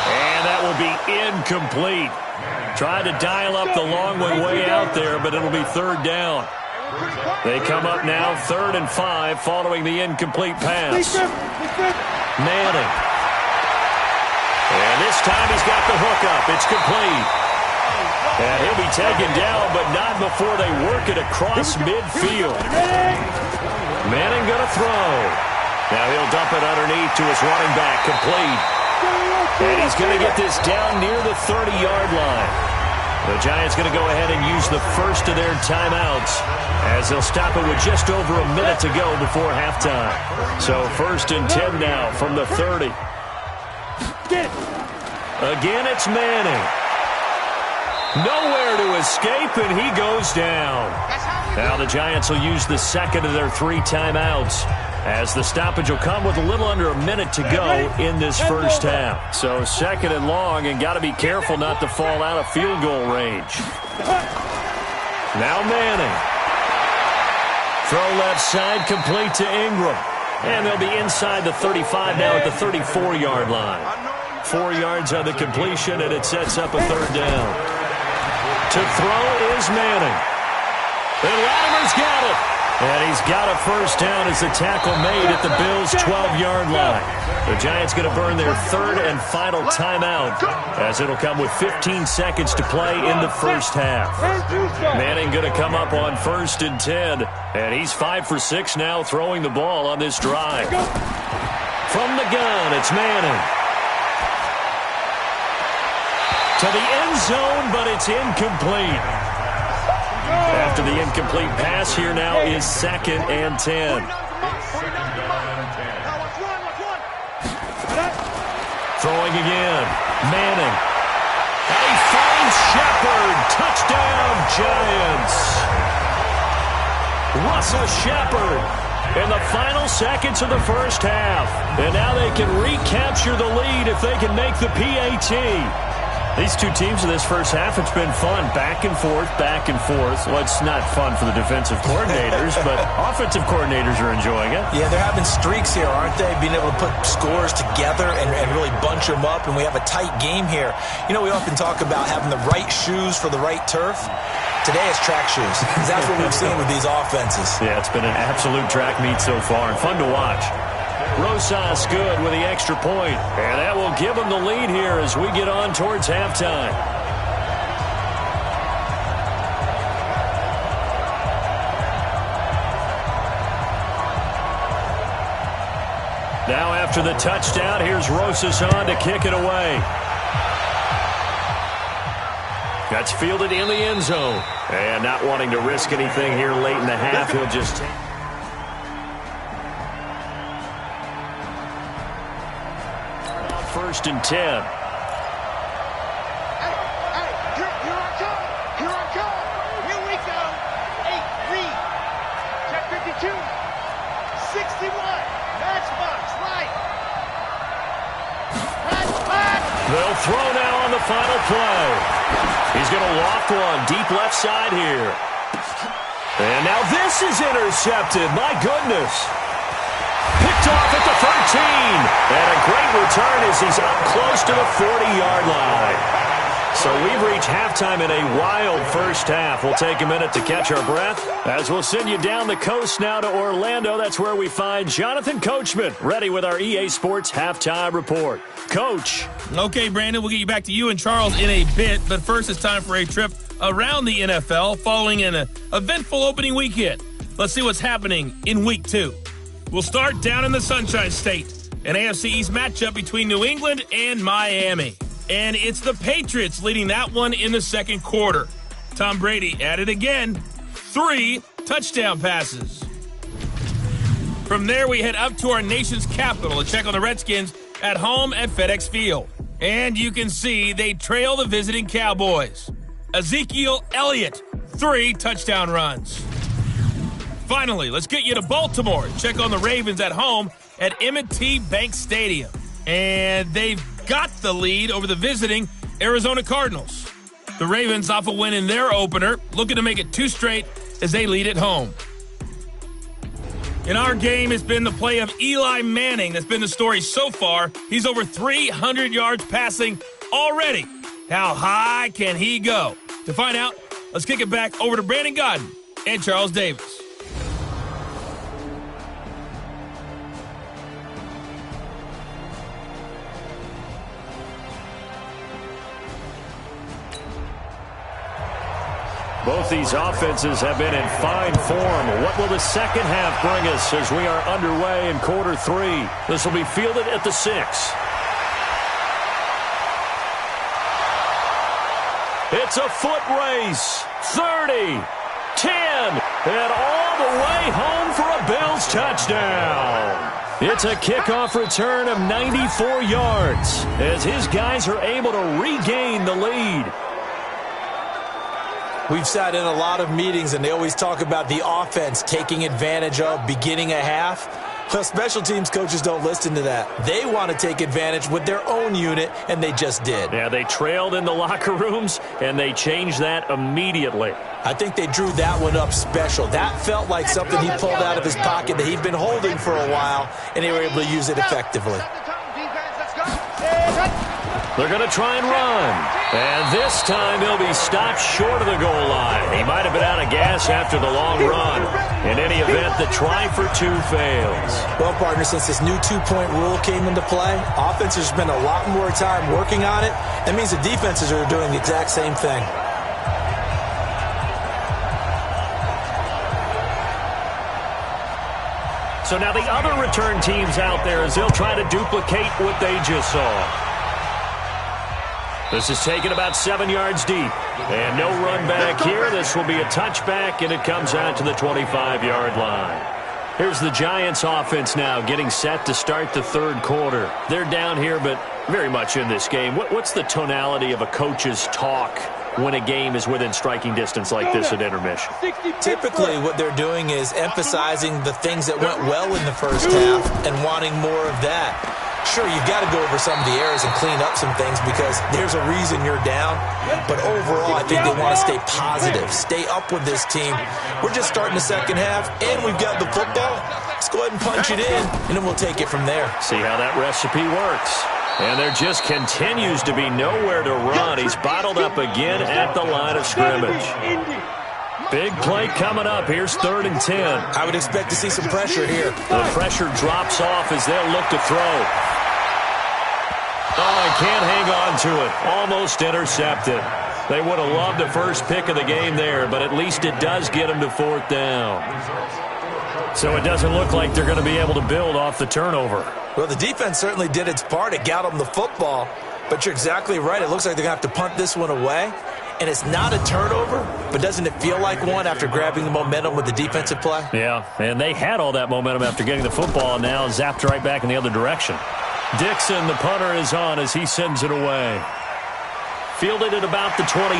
And that will be incomplete. Tried to dial up the long one way out there, but it'll be 3rd down. They come up now 3rd and 5 following the incomplete pass. Manning. And this time he's got the hook up. It's complete. And he'll be taken down, but not before they work it across midfield. Manning going to throw. Now he'll dump it underneath to his running back, complete. And he's going to get this down near the 30-yard line. The Giants going to go ahead and use the first of their timeouts as they'll stop it with just over a minute to go before halftime. So 1st and 10 now from the 30. Again, it's Manning. Nowhere to escape, and he goes down. Now the Giants will use the 2nd of their 3 timeouts, as the stoppage will come with a little under a minute to go in this first half. So 2nd and long, and got to be careful not to fall out of field goal range. Now Manning. Throw left side, complete to Ingram. And they'll be inside the 35 now at the 34-yard line. 4 yards on the completion, and it sets up a 3rd down. To throw is Manning. And Latimer's got it. And he's got a 1st down as the tackle made at the Bills' 12-yard line. The Giants going to burn their 3rd and final timeout as it'll come with 15 seconds to play in the first half. Manning going to come up on 1st and 10. And he's 5 for 6 now throwing the ball on this drive. From the gun, it's Manning. To the end zone, but it's incomplete. After the incomplete pass, here now is 2nd and 10. Throwing again. Manning. And he finds Shepard. Touchdown, Giants. Russell Shepard in the final seconds of the first half. And now they can recapture the lead if they can make the PAT. These two teams in this first half, it's been fun. Back and forth, back and forth. Well, it's not fun for the defensive coordinators, but offensive coordinators are enjoying it. Yeah, they're having streaks here, aren't they? Being able to put scores together and really bunch them up, and we have a tight game here. You know, we often talk about having the right shoes for the right turf. Today it's track shoes, because that's what we've seen with these offenses. Yeah, it's been an absolute track meet so far, and fun to watch. Rosas good with the extra point, and that will give them the lead here as we get on towards halftime. Now after the touchdown, here's Rosas on to kick it away. That's fielded in the end zone. And not wanting to risk anything here late in the half, he'll just take. First and 10. Hey, here I come. Here I come. Here we go. 8 read. Check 52. 61. Matchbox right. They'll throw now on the final play. He's going to loft one deep left side here. And now this is intercepted. My goodness. Picked off at the 13. And a great return as he's up close to the 40-yard line. So we've reached halftime in a wild first half. We'll take a minute to catch our breath as we'll send you down the coast now to Orlando. That's where we find Jonathan Coachman ready with our EA Sports Halftime Report. Coach. Okay, Brandon, we'll get you back to you and Charles in a bit. But first, it's time for a trip around the NFL following an eventful opening weekend. Let's see what's happening in Week 2. We'll start down in the Sunshine State, an AFC East matchup between New England and Miami. And it's the Patriots leading that one in the second quarter. Tom Brady at it again. 3 touchdown passes. From there, we head up to our nation's capital to check on the Redskins at home at FedEx Field. And you can see they trail the visiting Cowboys. Ezekiel Elliott, 3 touchdown runs. Finally, let's get you to Baltimore. Check on the Ravens at home at M&T Bank Stadium. And they've got the lead over the visiting Arizona Cardinals. The Ravens off a win in their opener, looking to make it 2 straight as they lead at home. In our game, it's been the play of Eli Manning that's been the story so far. He's over 300 yards passing already. How high can he go? To find out, let's kick it back over to Brandon Godden and Charles Davis. Both these offenses have been in fine form. What will the second half bring us as we are underway in quarter 3? This will be fielded at the 6. It's a foot race. 30, 10, and all the way home for a Bills touchdown. It's a kickoff return of 94 yards as his guys are able to regain the lead. We've sat in a lot of meetings, and they always talk about the offense taking advantage of beginning a half. Well, special teams coaches don't listen to that. They want to take advantage with their own unit, and they just did. Yeah, they trailed in the locker rooms, and they changed that immediately. I think they drew that one up special. That felt like something he pulled out of his pocket that he'd been holding for a while, and they were able to use it effectively. They're going to try and run. And this time he'll be stopped short of the goal line. He might have been out of gas after the long run. In any event, the try for 2 fails. Well, partner, since this new 2-point rule came into play, offenses spend a lot more time working on it. That means the defenses are doing the exact same thing. So now the other return teams out there as they'll try to duplicate what they just saw. This is taken about 7 yards deep. And no run back here. This will be a touchback, and it comes out to the 25-yard line. Here's the Giants offense now getting set to start the third quarter. They're down here, but very much in this game. What's the tonality of a coach's talk when a game is within striking distance like this at intermission? Typically, what they're doing is emphasizing the things that went well in the first half and wanting more of that. Sure, you've got to go over some of the errors and clean up some things because there's a reason you're down. But overall, I think they want to stay positive, stay up with this team. We're just starting the second half, and we've got the football. Let's go ahead and punch it in, and then we'll take it from there. See how that recipe works. And there just continues to be nowhere to run. He's bottled up again at the line of scrimmage. Big play coming up. Here's 3rd and 10. I would expect to see some pressure here. The pressure drops off as they'll look to throw. Oh, I can't hang on to it. Almost intercepted. They would have loved the first pick of the game there, but at least it does get them to 4th down. So it doesn't look like they're going to be able to build off the turnover. Well, the defense certainly did its part. It got them the football. But you're exactly right. It looks like they're going to have to punt this one away. And it's not a turnover, but doesn't it feel like one after grabbing the momentum with the defensive play? Yeah, and they had all that momentum after getting the football, and now zapped right back in the other direction. Dixon, the punter, is on as he sends it away. Fielded at about the 28.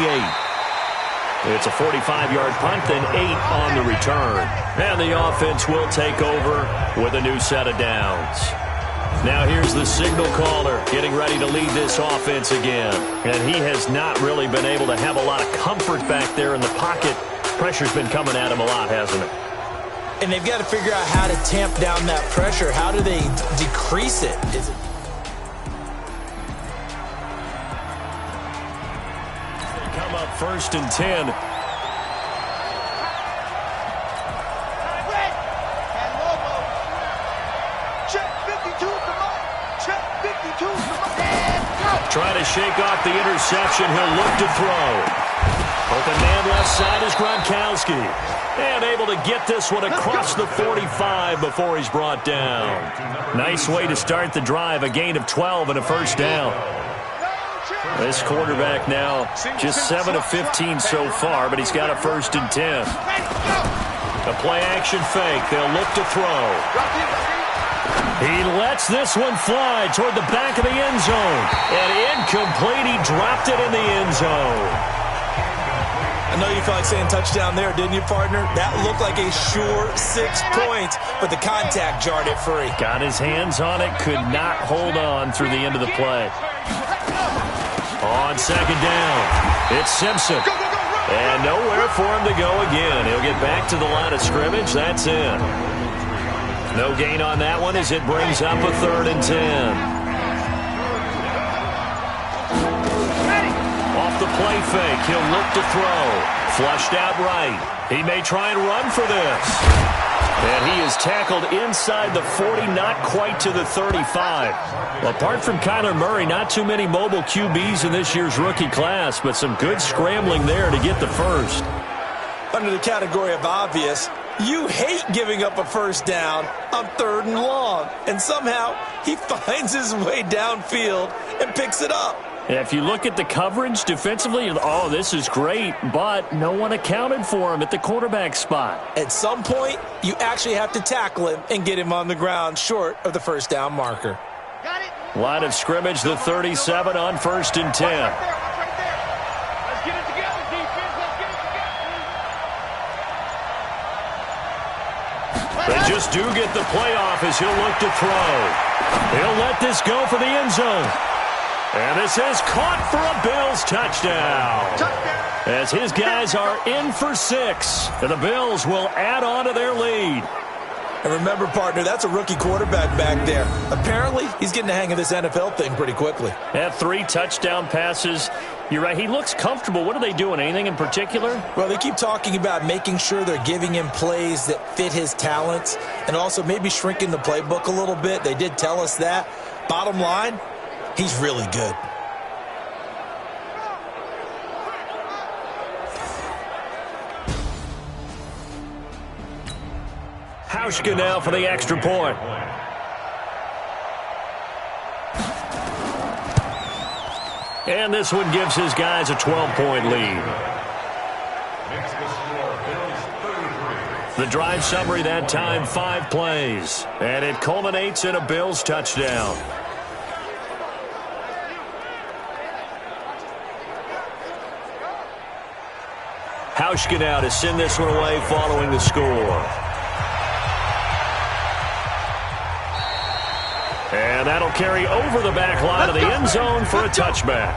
It's a 45-yard punt, then 8 on the return. And the offense will take over with a new set of downs. Now here's the signal caller getting ready to lead this offense again. And he has not really been able to have a lot of comfort back there in the pocket. Pressure's been coming at him a lot, hasn't it? And they've got to figure out how to tamp down that pressure. How do they decrease it? Is it come up 1st and 10. Trying to shake off the interception. He'll look to throw. Open man left side is Gronkowski. And able to get this one across the 45 before he's brought down. Nice way to start the drive. A gain of 12 and a 1st down. This quarterback now just 7 of 15 so far, but he's got a 1st and 10. A play-action fake. They'll look to throw. He lets this one fly toward the back of the end zone. And incomplete. He dropped it in the end zone. I know you felt like saying touchdown there, didn't you, partner? That looked like a sure 6 points, but the contact jarred it free. Got his hands on it, could not hold on through the end of the play. On 2nd down, it's Simpson. And nowhere for him to go again. He'll get back to the line of scrimmage. That's it. No gain on that one as it brings up a 3rd and 10. Off the play fake, he'll look to throw. Flushed out right. He may try and run for this. And he is tackled inside the 40, not quite to the 35. Well, apart from Kyler Murray, not too many mobile QBs in this year's rookie class, but some good scrambling there to get the first. Under the category of obvious, you hate giving up a 1st down on 3rd and long. And somehow he finds his way downfield and picks it up. If you look at the coverage defensively, oh, this is great, but no one accounted for him at the quarterback spot. At some point, you actually have to tackle him and get him on the ground short of the 1st down marker. Got it. Line of scrimmage, the 37 on 1st and 10. Let's get it together, defense. Let's get it together. They just do get the playoff as he'll look to throw. He'll let this go for the end zone. And this is caught for a Bills touchdown. As his guys are in for 6. And the Bills will add on to their lead. And remember, partner, that's a rookie quarterback back there. Apparently, he's getting the hang of this NFL thing pretty quickly. Had 3 touchdown passes. You're right, he looks comfortable. What are they doing? Anything in particular? Well, they keep talking about making sure they're giving him plays that fit his talents and also maybe shrinking the playbook a little bit. They did tell us that. Bottom line, he's really good. Hauschka now for the extra point. And this one gives his guys a 12-point lead. The drive summary that time, 5 plays. And it culminates in a Bills touchdown. Hauschka now to send this one away following the score. And that'll carry over the back line of the end zone for a touchback.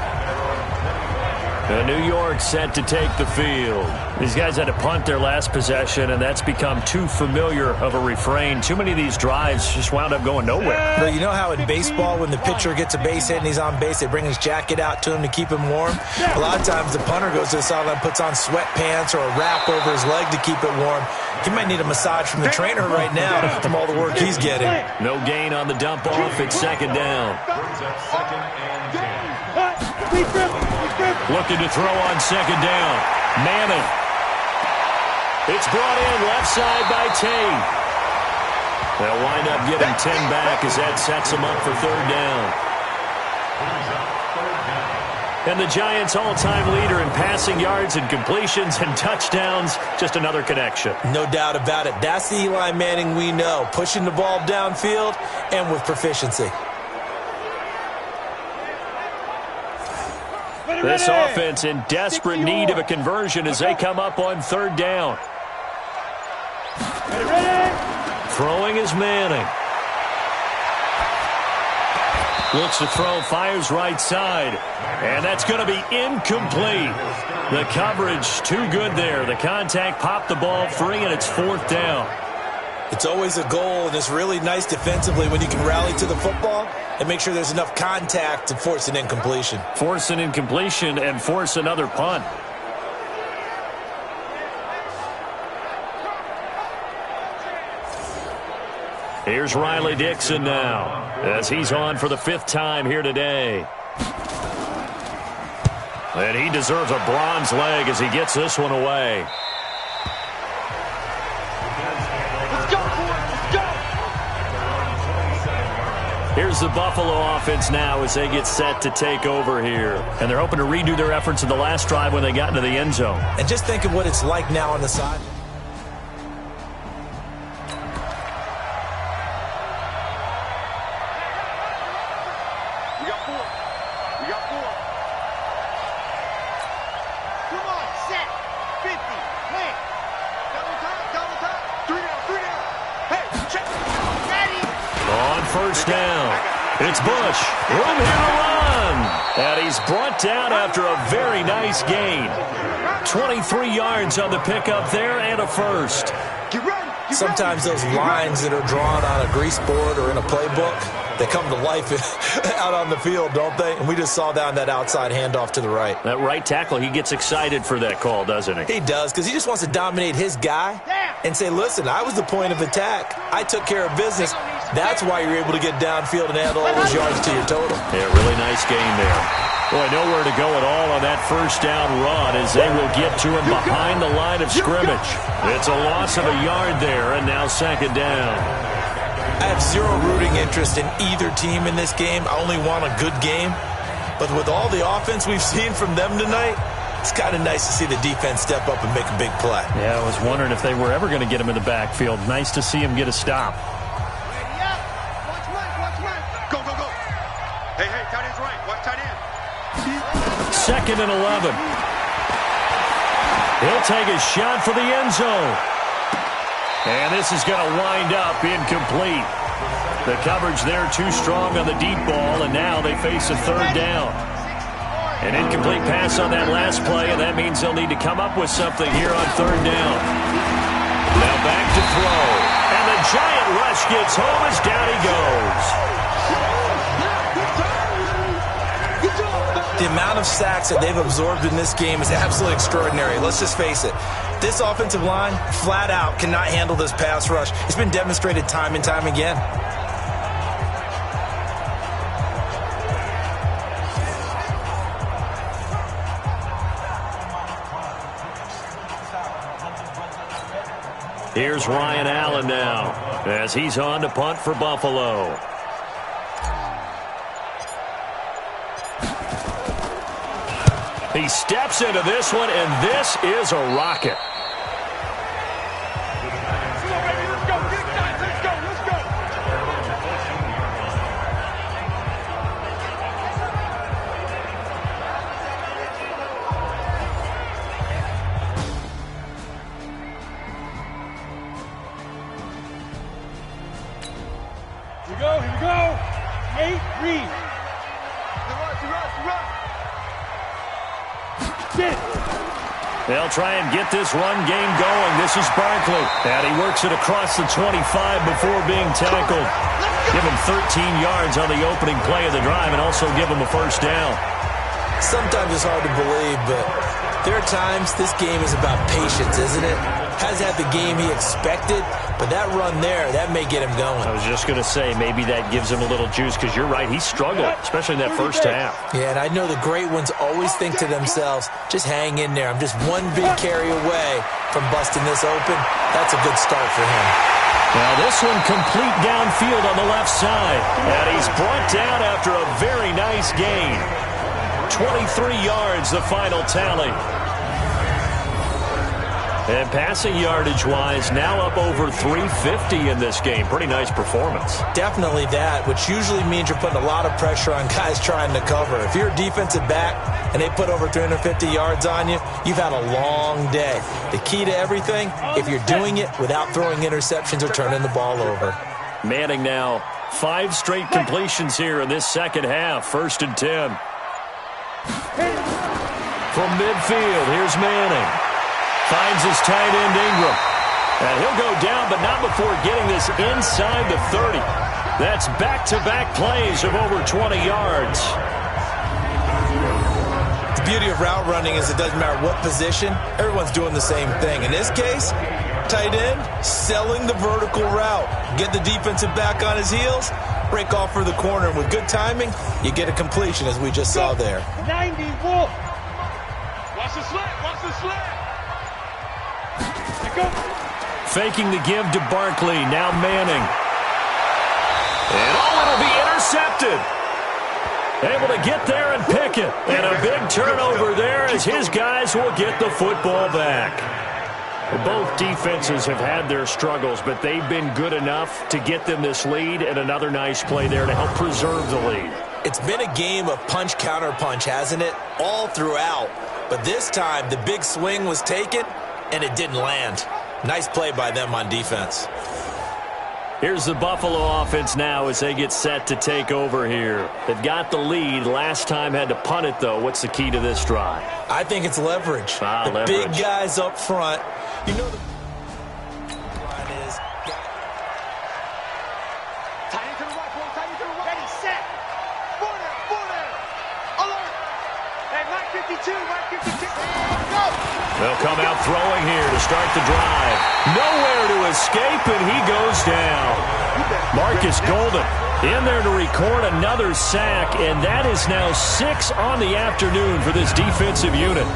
New York set to take the field. These guys had to punt their last possession, and that's become too familiar of a refrain. Too many of these drives just wound up going nowhere. But you know how in baseball, when the pitcher gets a base hit and he's on base, they bring his jacket out to him to keep him warm? A lot of times the punter goes to the sideline, puts on sweatpants or a wrap over his leg to keep it warm. He might need a massage from the trainer right now from all the work he's getting. No gain on the dump off. It's second down. Brings up second and 10. Looking to throw on second down. Manning. It's brought in left side by Tate. They'll wind up getting 10 back as that sets them up for third down. And the Giants' all-time leader in passing yards and completions and touchdowns, just another connection. No doubt about it. That's the Eli Manning we know, pushing the ball downfield and with proficiency. This offense in desperate need of a conversion as they come up on third down. Throwing is Manning. Looks to throw, fires right side. And that's going to be incomplete. The coverage too good there. The contact popped the ball free, and it's fourth down. It's always a goal, and it's really nice defensively when you can rally to the football and make sure there's enough contact to force an incompletion. Force an incompletion and force another punt. Here's Riley Dixon now as he's on for the fifth time here today. And he deserves a bronze leg as he gets this one away. Here's the Buffalo offense now as they get set to take over here. And they're hoping to redo their efforts in the last drive when they got into the end zone. And just think of what it's like now on the side. We got four. We got four. Come on, set. 50. Hey. Double time. 3 down. Hey, check. Ready. On first down, it's Bush. Room here to run. And he's brought down after a very nice gain. 23 yards on the pickup there and a first. Get ready. Sometimes those lines that are drawn on a grease board or in a playbook, they come to life out on the field, don't they? And we just saw down that outside handoff to the right. That right tackle, he gets excited for that call, doesn't he? He does, because he just wants to dominate his guy and say, listen, I was the point of attack. I took care of business. That's why you're able to get downfield and add all those yards to your total. Yeah, really nice game there. Boy, nowhere to go at all on that first down run as they will get to him behind the line of scrimmage. It's a loss of a yard there, and now second down. I have zero rooting interest in either team in this game. I only want a good game. But with all the offense we've seen from them tonight, it's kind of nice to see the defense step up and make a big play. Yeah, I was wondering if they were ever going to get him in the backfield. Nice to see him get a stop. Ready up. Watch one. Go. Hey, tight end's right. Watch tight end. Second and 11. He'll take a shot for the end zone. And this is going to wind up incomplete. The coverage there too strong on the deep ball, and now they face a third down. An incomplete pass on that last play, and that means they'll need to come up with something here on third down. Now back to throw. And the giant rush gets home as down he goes. The amount of sacks that they've absorbed in this game is absolutely extraordinary. Let's just face it. This offensive line, flat out, cannot handle this pass rush. It's been demonstrated time and time again. Here's Ryan Allen now as he's on to punt for Buffalo. He steps into this one, and this is a rocket. Here we go. Nate Reed. Run. They'll try and get this run game going. This is Barkley. And he works it across the 25 before being tackled. Give him 13 yards on the opening play of the drive and also give him a first down. Sometimes it's hard to believe, but there are times this game is about patience, isn't it? Hasn't had the game he expected, but that run there, that may get him going. I was just going to say, maybe that gives him a little juice, because you're right, he struggled, especially in that first half. Yeah, and I know the great ones always think to themselves, just hang in there. I'm just one big carry away from busting this open. That's a good start for him. Now this one complete downfield on the left side. And he's brought down after a very nice gain. 23 yards, the final tally. And passing yardage-wise, now up over 350 in this game. Pretty nice performance. Definitely that, which usually means you're putting a lot of pressure on guys trying to cover. If you're a defensive back and they put over 350 yards on you, you've had a long day. The key to everything, if you're doing it without throwing interceptions or turning the ball over. Manning now 5 straight completions here in this second half. 1st and 10. From midfield, here's Manning. Finds his tight end, Ingram. And he'll go down, but not before getting this inside the 30. That's back-to-back plays of over 20 yards. The beauty of route running is it doesn't matter what position, everyone's doing the same thing. In this case, tight end, selling the vertical route. Get the defensive back on his heels, break off for the corner. And with good timing, you get a completion, as we just saw there. 90, Wolf. Watch the slant, watch the slant. Faking the give to Barkley. Now Manning. And it'll be intercepted. Able to get there and pick it. And a big turnover there as his guys will get the football back. Both defenses have had their struggles, but they've been good enough to get them this lead, and another nice play there to help preserve the lead. It's been a game of punch-counter-punch, hasn't it? All throughout. But this time, the big swing was taken, and it didn't land. Nice play by them on defense. Here's the Buffalo offense now as they get set to take over here. They've got the lead. Last time had to punt it, though. What's the key to this drive? I think it's leverage. Leverage. Big guys up front. You know the line is. Tight end to the right, boy. Tight end to the right. Ready, set. Border. Alert. Hey, Mike 52, Mike 52. Go. They'll come out throwing here to start the drive. Nowhere to escape, and he goes down. Marcus Golden in there to record another sack, and that is now 6 on the afternoon for this defensive unit.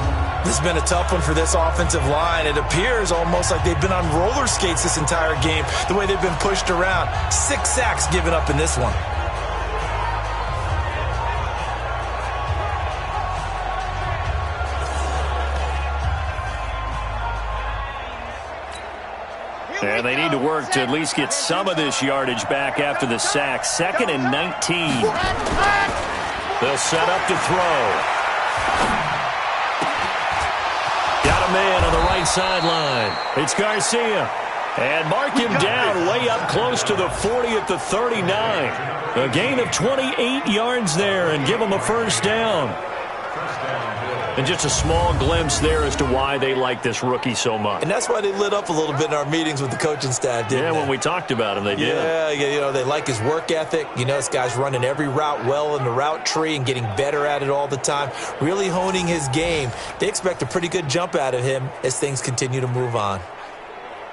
This has been a tough one for this offensive line. It appears almost like they've been on roller skates this entire game, the way they've been pushed around. 6 sacks given up in this one. And they need to work to at least get some of this yardage back after the sack. 2nd and 19. They'll set up to throw. Got a man on the right sideline. It's Garcia. And mark him down way up close to the 40 at the 39. A gain of 28 yards there and give him a first down. And just a small glimpse there as to why they like this rookie so much. And that's why they lit up a little bit in our meetings with the coaching staff, didn't they? When we talked about him, they did. Yeah, you know, they like his work ethic. You know, this guy's running every route well in the route tree and getting better at it all the time, really honing his game. They expect a pretty good jump out of him as things continue to move on.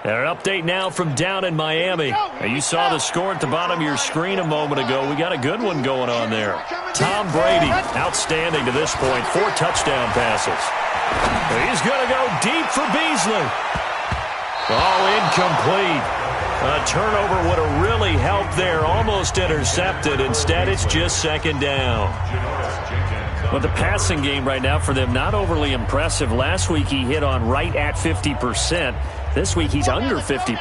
An update now from down in Miami. Now, you saw the score at the bottom of your screen a moment ago. We got a good one going on there. Tom Brady, outstanding to this point. 4 touchdown passes. He's going to go deep for Beasley. Incomplete. A turnover would have really helped there. Almost intercepted. Instead, it's just 2nd down. But the passing game right now for them, not overly impressive. Last week, he hit on right at 50%. This week, he's under 50%.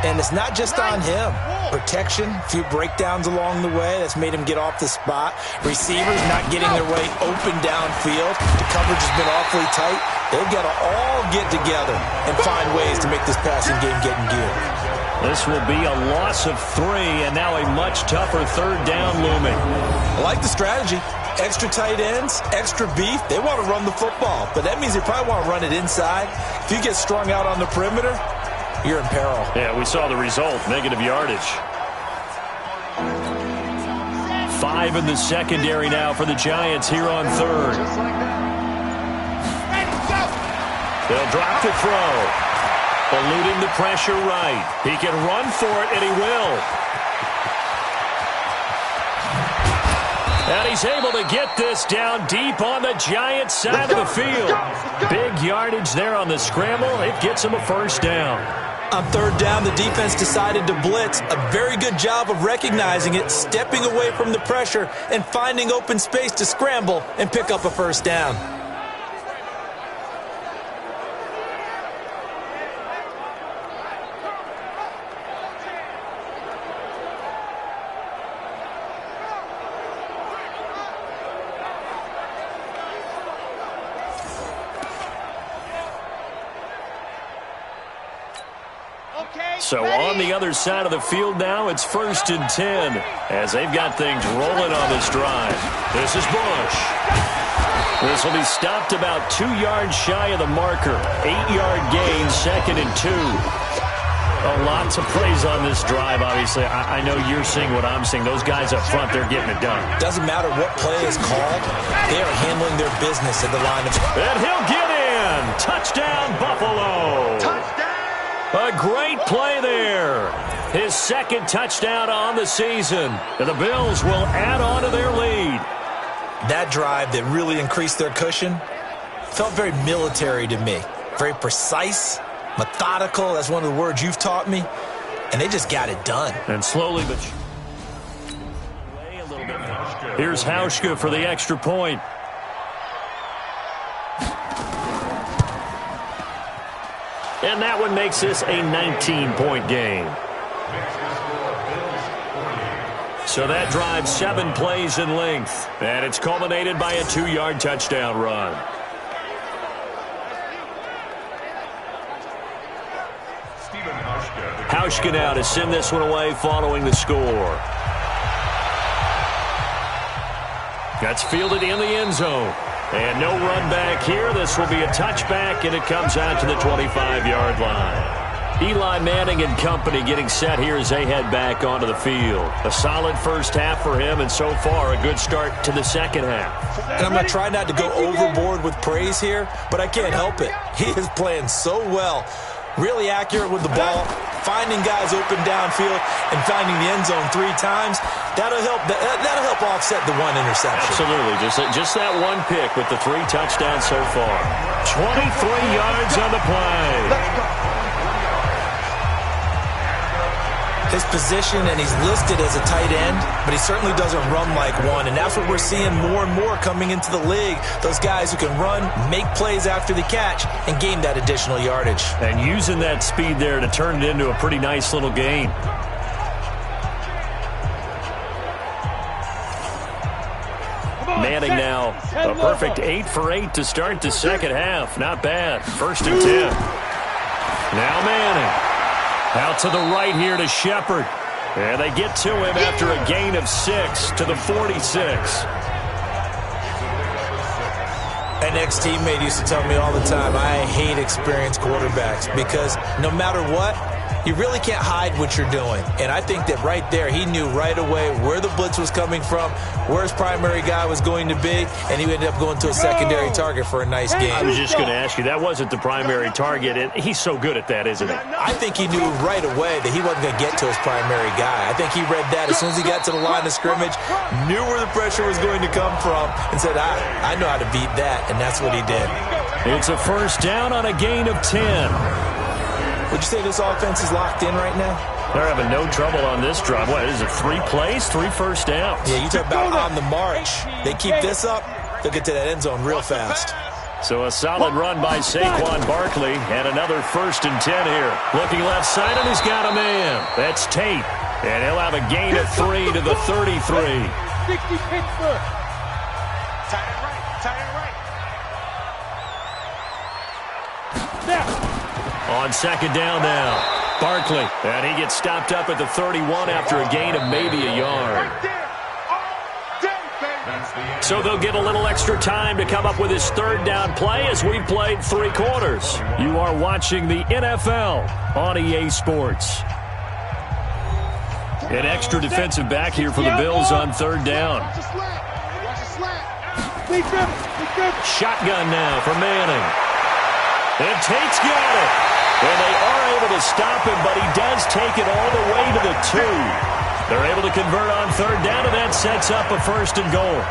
And it's not just on him. Protection, a few breakdowns along the way. That's made him get off the spot. Receivers not getting their way open downfield. The coverage has been awfully tight. They've got to all get together and find ways to make this passing game get in gear. This will be a loss of 3, and now a much tougher 3rd down looming. I like the strategy. Extra tight ends, extra beef, they want to run the football. But that means they probably want to run it inside. If you get strung out on the perimeter, you're in peril. Yeah, we saw the result, negative yardage. 5 in the secondary now for the Giants here on third. They'll drop to throw. Eluding the pressure right. He can run for it, and he will. And he's able to get this down deep on the Giants side of the field. Big yardage there on the scramble. It gets him a first down. On third down, the defense decided to blitz. A very good job of recognizing it, stepping away from the pressure, and finding open space to scramble and pick up a first down. So on the other side of the field now, it's 1st and 10 as they've got things rolling on this drive. This is Bush. This will be stopped about 2 yards shy of the marker. 8-yard gain, 2nd and 2. Lots of plays on this drive, obviously. I know you're seeing what I'm seeing. Those guys up front, they're getting it done. Doesn't matter what play is called. They are handling their business at the line of... And he'll get in. Touchdown, Buffalo. Touchdown! A great play there. His 2nd touchdown on the season. And the Bills will add on to their lead. That drive that really increased their cushion felt very military to me. Very precise, methodical. That's one of the words you've taught me. And they just got it done. And slowly but a little bit. Here's Hauschka for the extra point. And that one makes this a 19-point game. So that drives 7 plays in length. And it's culminated by a 2-yard touchdown run. Hauschka now to send this one away following the score. That's fielded in the end zone. And no run back here. This will be a touchback, and it comes out to the 25-yard line. Eli Manning and company getting set here as they head back onto the field. A solid first half for him, and so far a good start to the second half. And I'm going to try not to go overboard with praise here, but I can't help it. He is playing so well. Really accurate with the ball, finding guys open downfield, and finding the end zone 3 times. That'll help offset the 1 interception. Absolutely. Just that 1 pick with the 3 touchdowns so far. 23 yards on the play. His position, and he's listed as a tight end, but he certainly doesn't run like one, and that's what we're seeing more and more coming into the league. Those guys who can run, make plays after the catch, and gain that additional yardage. And using that speed there to turn it into a pretty nice little gain. Manning now a perfect 8 for 8 to start the second half. Not bad. 1st and 10. Now Manning. Out to the right here to Shepard. And they get to him after a gain of 6 to the 46. An ex-teammate used to tell me all the time, I hate experienced quarterbacks because no matter what, you really can't hide what you're doing. And I think that right there, he knew right away where the blitz was coming from, where his primary guy was going to be, and he ended up going to a secondary target for a nice game. I was just going to ask you, that wasn't the primary target, and he's so good at that, isn't he? I think he knew right away that he wasn't going to get to his primary guy. I think he read that as soon as he got to the line of scrimmage, knew where the pressure was going to come from, and said, I know how to beat that, and that's what he did. It's a first down on a gain of 10. Would you say this offense is locked in right now? They're having no trouble on this drive. What is it, 3 plays, 3 first downs? Yeah, you talk about on the march. They keep this up, they'll get to that end zone real fast. So a solid run by Saquon Barkley, and another 1st and 10 here. Looking left side, and he's got a man. That's Tate, and he'll have a gain of 3 to the 33. 60 Pittsburgh. Tight end right, tight end right. Snap. On second down now, Barkley, and he gets stopped up at the 31 after a gain of maybe a yard. Right there. All day, baby. So they'll get a little extra time to come up with his third down play as we've played 3 quarters. You are watching the NFL on EA Sports. An extra defensive back here for the Bills on third down. Shotgun now for Manning. And Tate's got it. And they are able to stop him, but he does take it all the way to the 2. They're able to convert on third down, and that sets up a 1st and goal.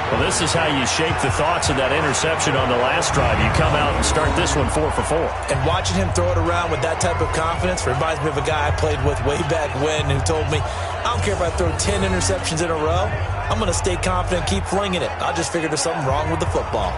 Well, this is how you shape the thoughts of that interception on the last drive. You come out and start this one 4 for 4. And watching him throw it around with that type of confidence reminds me of a guy I played with way back when who told me, I don't care if I throw 10 interceptions in a row. I'm going to stay confident and keep flinging it. I just figured there's something wrong with the football.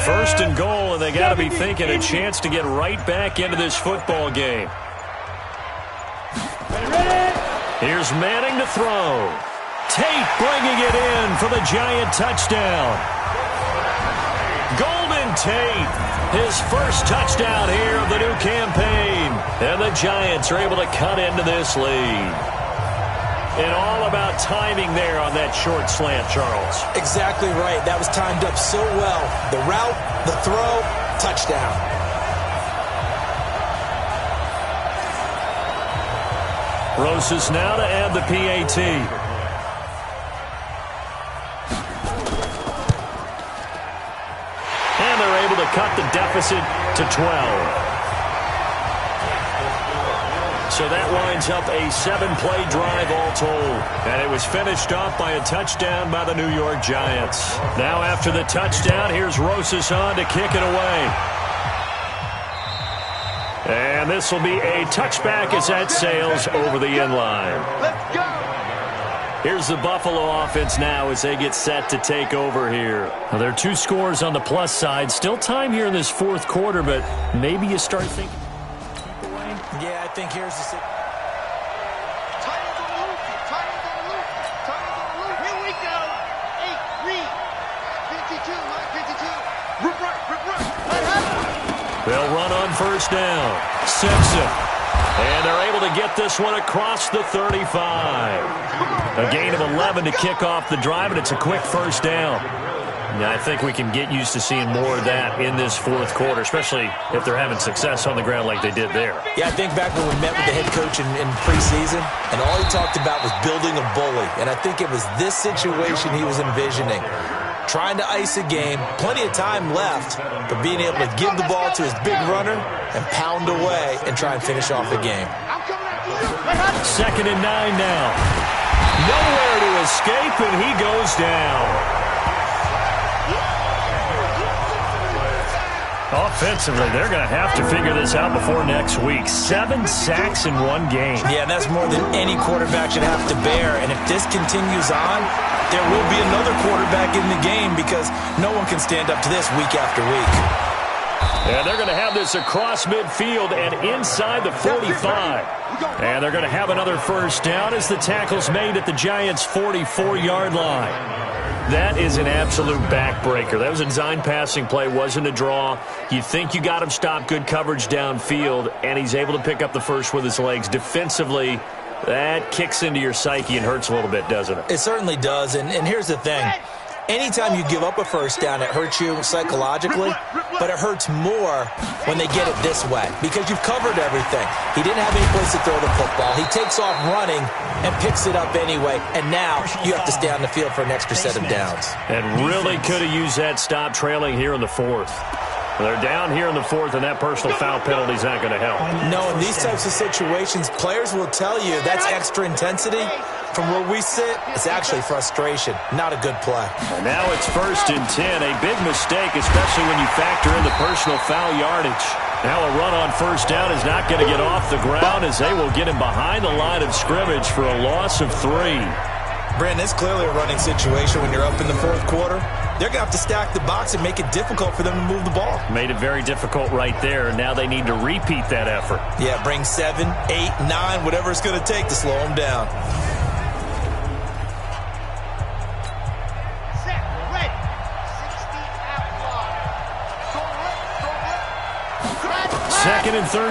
First and goal, and they got to be thinking a chance to get right back into this football game. Here's Manning to throw. Tate bringing it in for the Giant touchdown. Golden Tate, his first touchdown here of the new campaign. And the Giants are able to cut into this lead. And all about timing there on that short slant, Charles. Exactly right. That was timed up so well. The route, the throw, touchdown. Rosas now to add the PAT. And they're able to cut the deficit to 12. So that winds up a 7-play drive all told. And it was finished off by a touchdown by the New York Giants. Now after the touchdown, here's Rosas on to kick it away. And this will be a touchback as that sails over the end line. Let's go! Here's the Buffalo offense now as they get set to take over here. Now, there are 2 scores on the plus side. Still time here in this 4th quarter, but maybe you start thinking. Yeah, I think here's the... Titans on the loop! Titans on the loop! Titans on the loop! Here we go! 8, read! 52, line 52! Rip right! Rip right! What happened? They'll run on first down. Simpson. And they're able to get this one across the 35. A gain of 11 to kick off the drive, and it's a quick first down. Now, I think we can get used to seeing more of that in this 4th quarter, especially if they're having success on the ground like they did there. Yeah, I think back when we met with the head coach in preseason, and all he talked about was building a bully. And I think it was this situation he was envisioning. Trying to ice a game, plenty of time left, but being able to give the ball to his big runner and pound away and try and finish off the game. 2nd and 9 now. Nowhere to escape, and he goes down. Offensively, they're going to have to figure this out before next week. 7 sacks in 1 game. Yeah, and that's more than any quarterback should have to bear. And if this continues on, there will be another quarterback in the game because no one can stand up to this week after week. And they're going to have this across midfield and inside the 45. And they're going to have another first down as the tackle's made at the Giants' 44-yard line. That is an absolute backbreaker. That was a design passing play, wasn't a draw. You think you got him stopped, good coverage downfield, and he's able to pick up the first with his legs. Defensively, that kicks into your psyche and hurts a little bit, doesn't it? It certainly does, and here's the thing. Anytime you give up a first down, it hurts you psychologically, but it hurts more when they get it this way because you've covered everything. He didn't have any place to throw the football. He takes off running and picks it up anyway, and now you have to stay on the field for an extra set of downs. And really could have used that stop trailing here in the 4th. They're down here in the 4th, and that personal foul penalty is not going to help. No, in these types of situations, players will tell you that's extra intensity. From where we sit, it's actually frustration. Not a good play. And now it's 1st and 10. A big mistake, especially when you factor in the personal foul yardage. Now a run on first down is not going to get off the ground as they will get him behind the line of scrimmage for a loss of 3. Brandon, it's clearly a running situation when you're up in the 4th quarter. They're going to have to stack the box and make it difficult for them to move the ball. Made it very difficult right there. Now they need to repeat that effort. Yeah, bring 7, 8, 9, whatever it's going to take to slow them down. Set, ready. 60 out wide. 2nd and 13.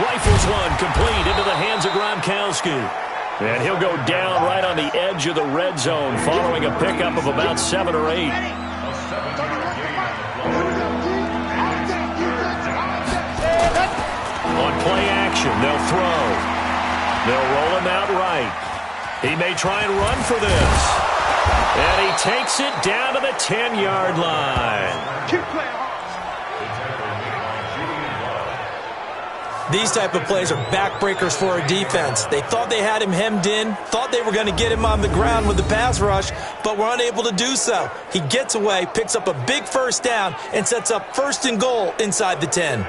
Rifles one complete into the hands of Gronkowski. And he'll go down right on the edge of the red zone following a pickup of about 7 or 8. On play action, they'll throw. They'll roll him out right. He may try and run for this. And he takes it down to the 10-yard line. These type of plays are backbreakers for a defense. They thought they had him hemmed in, thought they were going to get him on the ground with the pass rush, but were unable to do so. He gets away, picks up a big first down, and sets up 1st and goal inside the 10.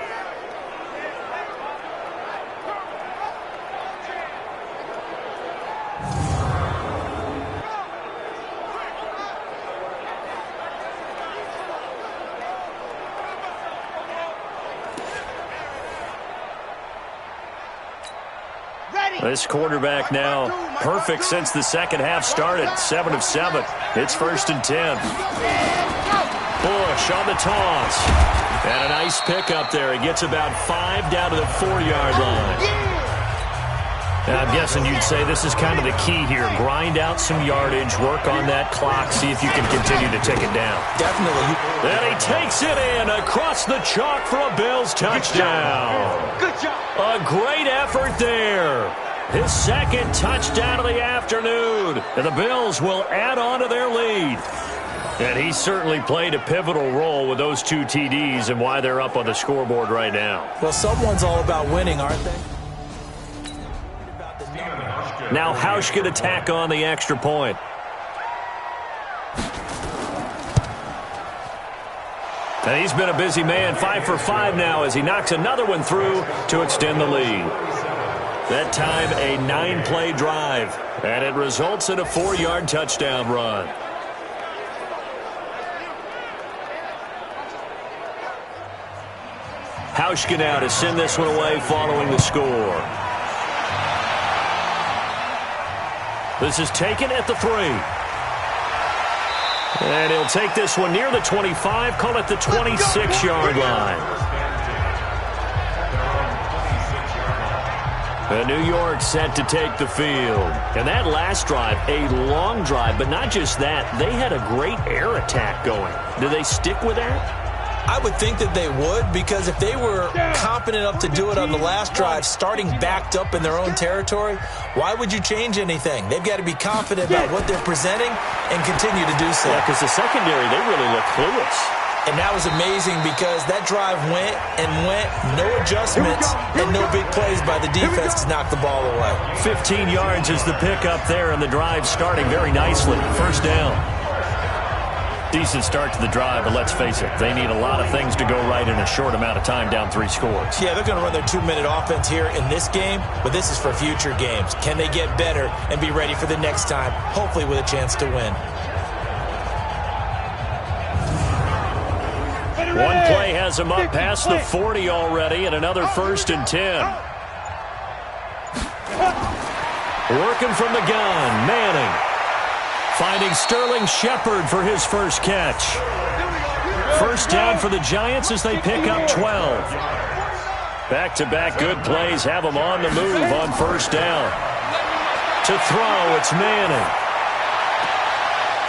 This quarterback now perfect since the second half started. 7 of 7. It's 1st and 10. Bush on the toss. And a nice pickup there. He gets about 5 down to the 4-yard line. And I'm guessing you'd say this is kind of the key here. Grind out some yardage, work on that clock, see if you can continue to take it down. Definitely. And he takes it in across the chalk for a Bills touchdown. Good job. A great effort there. His 2nd touchdown of the afternoon. And the Bills will add on to their lead. And he certainly played a pivotal role with those 2 TDs and why they're up on the scoreboard right now. Well, someone's all about winning, aren't they? Now Hausch can attack on the extra point. And he's been a busy man, 5 for 5 now as he knocks another one through to extend the lead. That time a 9-play drive, and it results in a 4-yard touchdown run. Hausch now to send this one away following the score. This is taken at the 3. And he'll take this one near the 25, call it the 26-yard line. And New York set to take the field. And that last drive, a long drive, but not just that, they had a great air attack going. Do they stick with that? I would think that they would, because if they were confident enough to do it on the last drive, starting backed up in their own territory, why would you change anything? They've got to be confident about what they're presenting and continue to do so. Yeah, because the secondary, they really look clueless. And that was amazing because that drive went and went, no adjustments, and no big plays by the defense to knock the ball away. 15 yards is the pickup there, and the drive starting very nicely. 1st down. Decent start to the drive, but let's face it, they need a lot of things to go right in a short amount of time down 3 scores. Yeah, they're going to run their 2-minute offense here in this game, but this is for future games. Can they get better and be ready for the next time, hopefully with a chance to win? One play has him up past the 40 already, and another 1st and 10. Working from the gun, Manning. Finding Sterling Shepard for his first catch. 1st down for the Giants as they pick up 12. Back-to-back good plays have them on the move on 1st down. To throw, it's Manning.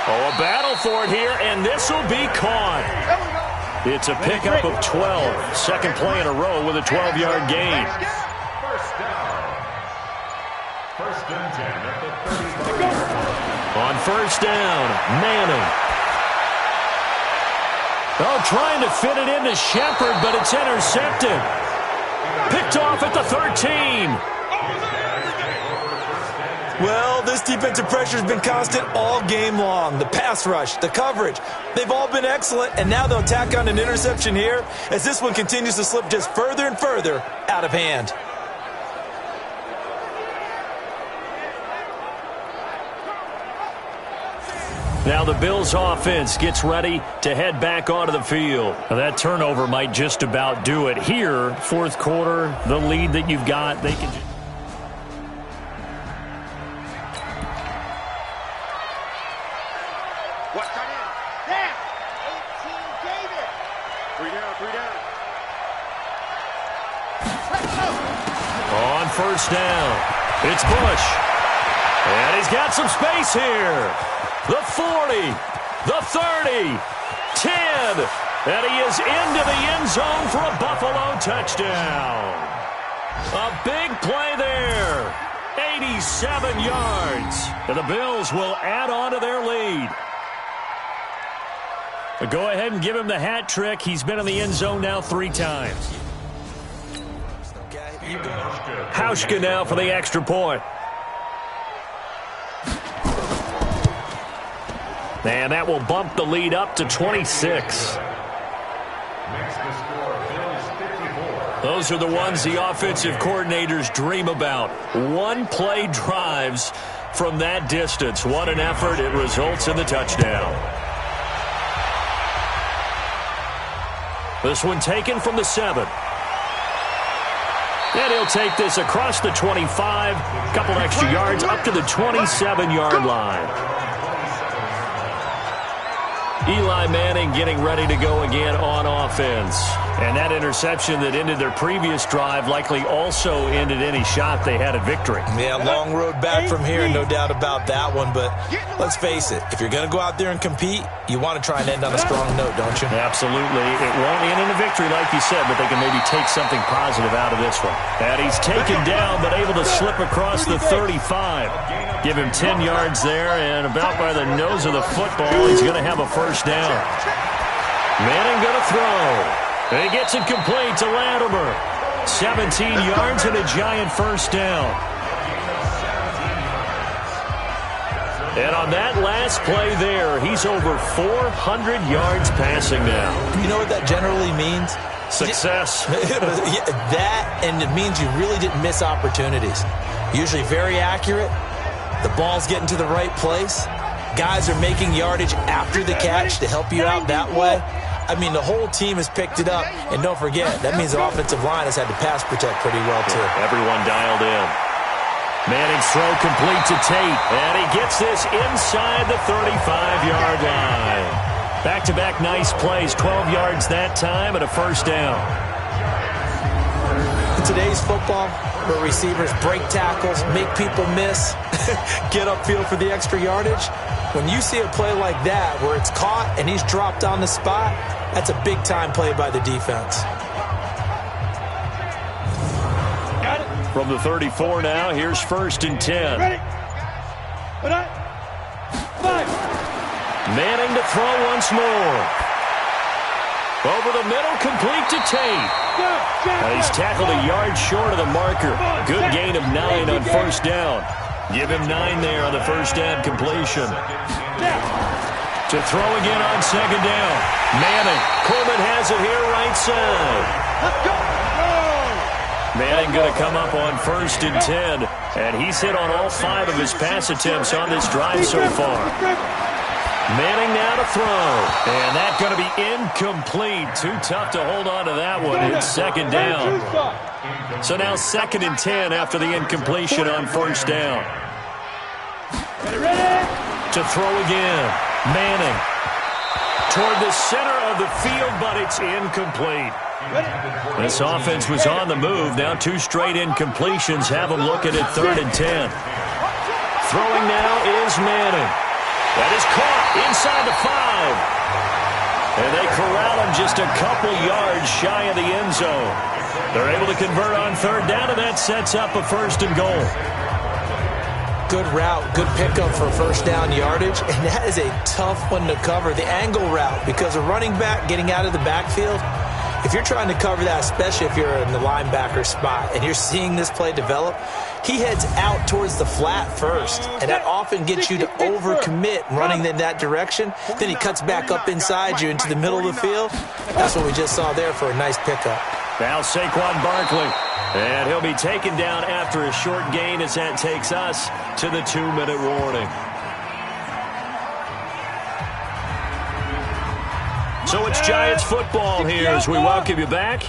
Oh, a battle for it here, and this will be caught. It's a pickup of 12. 2nd play in a row with a 12-yard gain. 1st down. 1st and 10 at the 30. On 1st down, Manning. Oh, trying to fit it into Shepard, but it's intercepted. Picked off at the 13. Well, this defensive pressure has been constant all game long. The pass rush, the coverage, they've all been excellent, and now they'll tack on an interception here as this one continues to slip just further and further out of hand. Now the Bills offense gets ready to head back onto the field. Now that turnover might just about do it here. 4th quarter, the lead that you've got, they can just... 3 down. On first down, it's Bush. And he's got some space here. The 40, the 30, 10. And he is into the end zone for a Buffalo touchdown. A big play there. 87 yards. And the Bills will add on to their lead. But go ahead and give him the hat trick. He's been in the end zone now 3 times. Hauschka now for the extra point. And that will bump the lead up to 26. Those are the ones the offensive coordinators dream about. One-play drives from that distance. What an effort. It results in the touchdown. This one taken from the 7. And he'll take this across the 25. Couple extra yards up to the 27-yard line. Eli Manning getting ready to go again on offense. And that interception that ended their previous drive likely also ended any shot they had at victory. Yeah, long road back from here, no doubt about that one. But let's face it, if you're going to go out there and compete, you want to try and end on a strong note, don't you? Absolutely. It won't end in a victory like you said, but they can maybe take something positive out of this one. And he's taken down, but able to slip across the 35. Give him 10 yards there, and about by the nose of the football, he's going to have a first down. Manning going to throw. And he gets it complete to Latimer. 17 yards and a giant first down. And on that last play there, he's over 400 yards passing now. You know what that generally means? Success. That, and it means you really didn't miss opportunities. Usually very accurate. The ball's getting to the right place. Guys are making yardage after the catch to help you out that way. I mean, the whole team has picked it up. And don't forget, that means the offensive line has had to pass protect pretty well, too. Everyone dialed in. Manning's throw complete to Tate. And he gets this inside the 35-yard line. Back-to-back nice plays. 12 yards that time and a first down. In today's football, where receivers break tackles, make people miss, get upfield for the extra yardage, when you see a play like that where it's caught and he's dropped on the spot, that's a big-time play by the defense. Got it. From the 34 now, here's first and 10. Ready. 5. Manning to throw once more. Over the middle, complete to Tate. And he's tackled a yard short of the marker. Good gain of 9 on first down. Give him 9 there on the first down completion. To throw again on second down. Manning. Coleman has it here right side. Let's go. Manning going to come up on first and 10. And he's hit on all 5 of his pass attempts on this drive so far. Manning now to throw. And that's going to be incomplete. Too tough to hold on to that one. It's second down. So now second and 10 after the incompletion on first down. To throw again. Manning. Toward the center of the field, but it's incomplete. This offense was on the move. Now 2 straight incompletions have them looking at third and 10. Throwing now is Manning. That is caught inside the 5. And they corral him just a couple yards shy of the end zone. They're able to convert on third down, and that sets up a first and goal. Good route, good pickup for first down yardage, and that is a tough one to cover, the angle route, because a running back getting out of the backfield, if you're trying to cover that, especially if you're in the linebacker spot and you're seeing this play develop, he heads out towards the flat first, and that often gets you to overcommit running in that direction. Then he cuts back up inside you into the middle of the field. That's what we just saw there for a nice pickup. Now Saquon Barkley, and he'll be taken down after a short gain as that takes us to the 2-minute warning. So it's Giants football here as we welcome you back.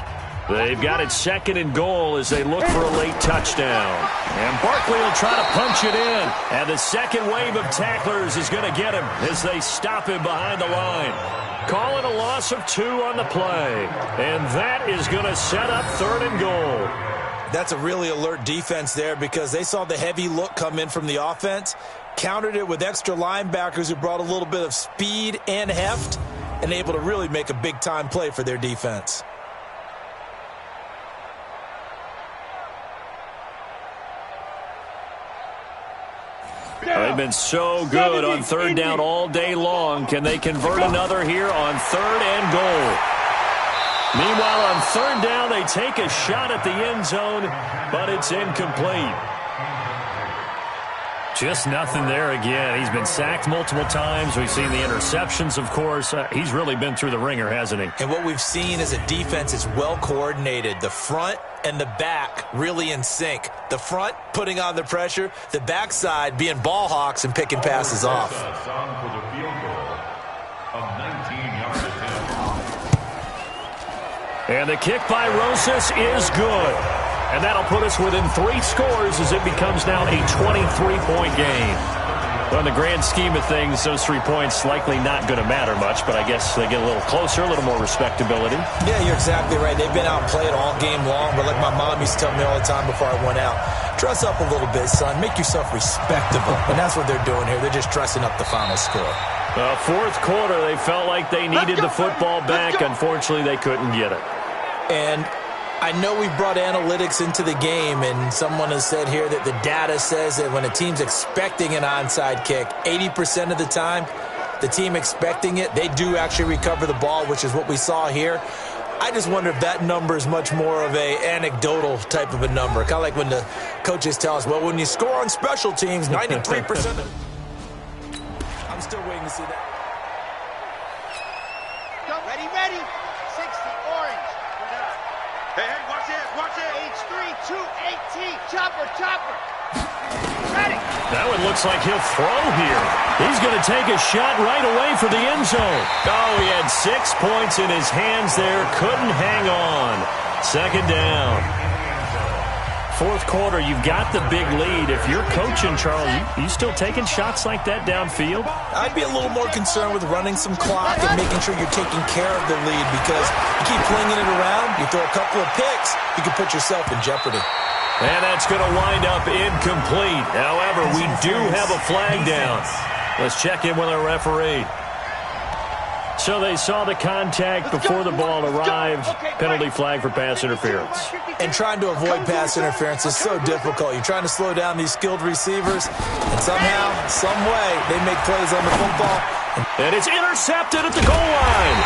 They've got it second and goal as they look for a late touchdown. And Barkley will try to punch it in. And the second wave of tacklers is going to get him as they stop him behind the line. Calling a loss of 2 on the play. And that is going to set up 3rd and goal. That's a really alert defense there because they saw the heavy look come in from the offense, countered it with extra linebackers who brought a little bit of speed and heft, and able to really make a big-time play for their defense. They've been so good on 3rd down all day long. Can they convert another here on 3rd and goal? Meanwhile, on 3rd down, they take a shot at the end zone, but it's incomplete. Just nothing there again. He's been sacked multiple times. We've seen the interceptions, of course. He's really been through the ringer, hasn't he? And what we've seen is a defense is well coordinated. The front and the back really in sync. The front putting on the pressure, the backside being ball hawks and picking passes off. And the kick by Rosas is good. And that'll put us within 3 scores as it becomes now a 23-point game. Well, in the grand scheme of things, those 3 points likely not going to matter much, but I guess they get a little closer, a little more respectability. Yeah, you're exactly right. They've been out and played all game long, but like my mom used to tell me all the time before I went out, dress up a little bit, son. Make yourself respectable. And that's what they're doing here. They're just dressing up the final score. 4th quarter, they felt like they needed the football back. Unfortunately, they couldn't get it. And I know we've brought analytics into the game, and someone has said here that the data says that when a team's expecting an onside kick, 80% of the time, the team expecting it, they do actually recover the ball, which is what we saw here. I just wonder if that number is much more of a anecdotal type of a number. Kind of like when the coaches tell us, well, when you score on special teams, 93% of... I'm still waiting to see that. Ready. 60, orange. Hey, watch it. H3, 218. Chopper. Ready. That one looks like he'll throw here. He's going to take a shot right away for the end zone. Oh, he had 6 points in his hands there. Couldn't hang on. 2nd down. 4th quarter, you've got the big lead. If you're coaching, Charles, you still taking shots like that downfield? I'd be a little more concerned with running some clock and making sure you're taking care of the lead, because you keep flinging it around, you throw a couple of picks, you can put yourself in jeopardy. And that's going to wind up incomplete. However, we do have a flag down. Let's check in with our referee. So they saw the contact before the ball arrived. Penalty flag for pass interference. And trying to avoid pass interference is so difficult. You're trying to slow down these skilled receivers, and somehow, some way, they make plays on the football. And it's intercepted at the goal line.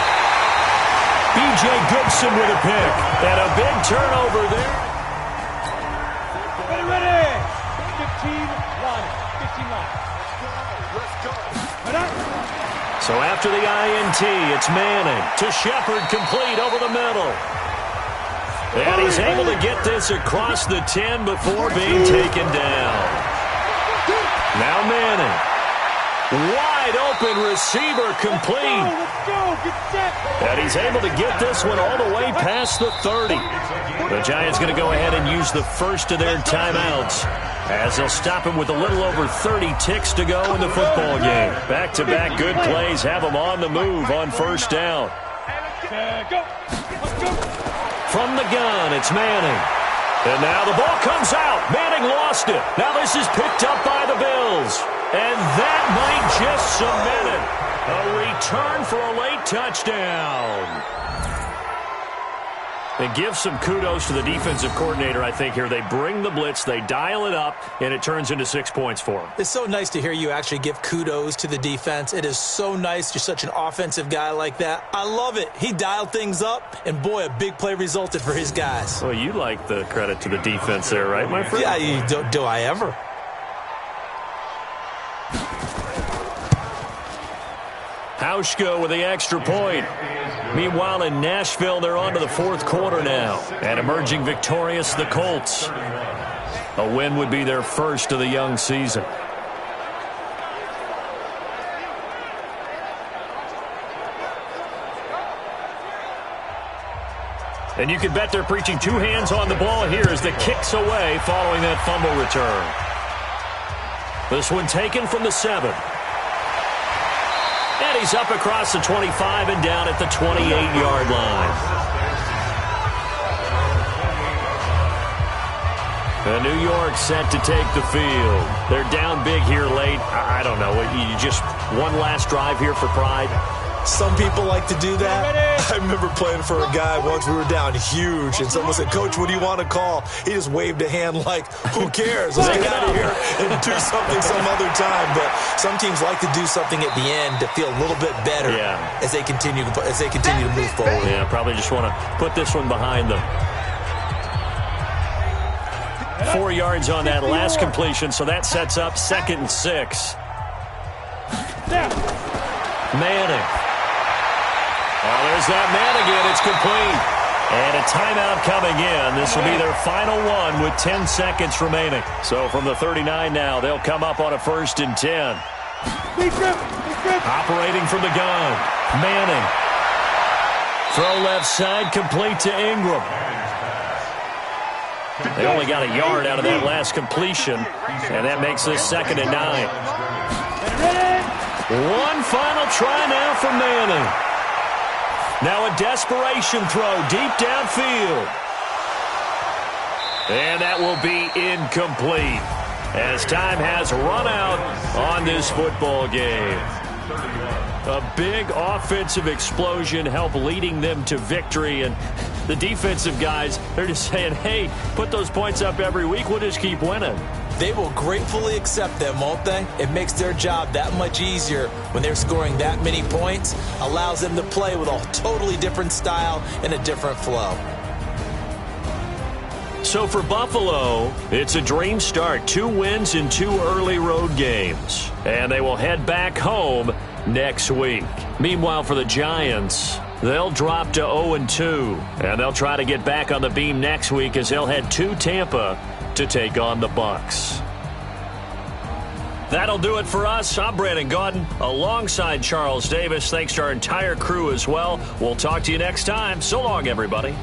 B.J. Goodson with a pick. And a big turnover there. Ready. 15-1. Let's go. So after the INT, it's Manning to Shepard, complete over the middle. And he's able to get this across the 10 before being taken down. Now Manning. Wide open receiver, complete. Let's go. Get set. And he's able to get this one all the way past the 30. The Giants going to go ahead and use the first of their timeouts, as they'll stop him with a little over 30 ticks to go in the football game. Back-to-back good plays have him on the move on 1st down. Go. Let's go. From the gun, it's Manning. And now the ball comes out. Manning lost it. Now this is picked up by the Bills. And that might just cement it. A return for a late touchdown. And give some kudos to the defensive coordinator, I think, here. They bring the blitz, they dial it up, and it turns into 6 points for them. It's so nice to hear you actually give kudos to the defense. It is so nice. You're such an offensive guy like that. I love it. He dialed things up, and boy, a big play resulted for his guys. Well, you like the credit to the defense there, right, my friend? Yeah, do I ever? Hauschka with the extra point. Meanwhile, in Nashville, they're on to the 4th quarter now. And emerging victorious, the Colts. A win would be their first of the young season. And you can bet they're preaching 2 hands on the ball here as the kick's away following that fumble return. This one taken from the 7. And And he's up across the 25 and down at the 28-yard line. And New York set to take the field. They're down big here late. I don't know. You just one last drive here for pride? Some people like to do that. I remember playing for a guy once. We were down huge, and someone said, "Coach, what do you want to call?" He just waved a hand like, "Who cares? Let's get out of here and do something some other time." But some teams like to do something at the end to feel a little bit better as they continue to move forward. Yeah, probably just want to put this one behind them. 4 yards on that last completion, so that sets up 2nd and 6. Manning. Oh, there's that man again. It's complete. And a timeout coming in. This will be their final one with 10 seconds remaining. So from the 39 now, they'll come up on a 1st and 10. Operating from the gun. Manning. Throw left side, complete to Ingram. They only got a yard out of that last completion, and that makes this 2nd and 9. One final try now for Manning. Now a desperation throw deep downfield. And that will be incomplete as time has run out on this football game. A big offensive explosion helped leading them to victory, and the defensive guys, they're just saying, hey, put those points up every week, we'll just keep winning. They will gratefully accept them, won't they? It makes their job that much easier when they're scoring that many points, allows them to play with a totally different style and a different flow. So for Buffalo, it's a dream start. 2 wins in 2 early road games. And they will head back home next week. Meanwhile, for the Giants, they'll drop to 0-2. And they'll try to get back on the beam next week as they'll head to Tampa to take on the Bucs. That'll do it for us. I'm Brandon Gaudin alongside Charles Davis. Thanks to our entire crew as well. We'll talk to you next time. So long, everybody.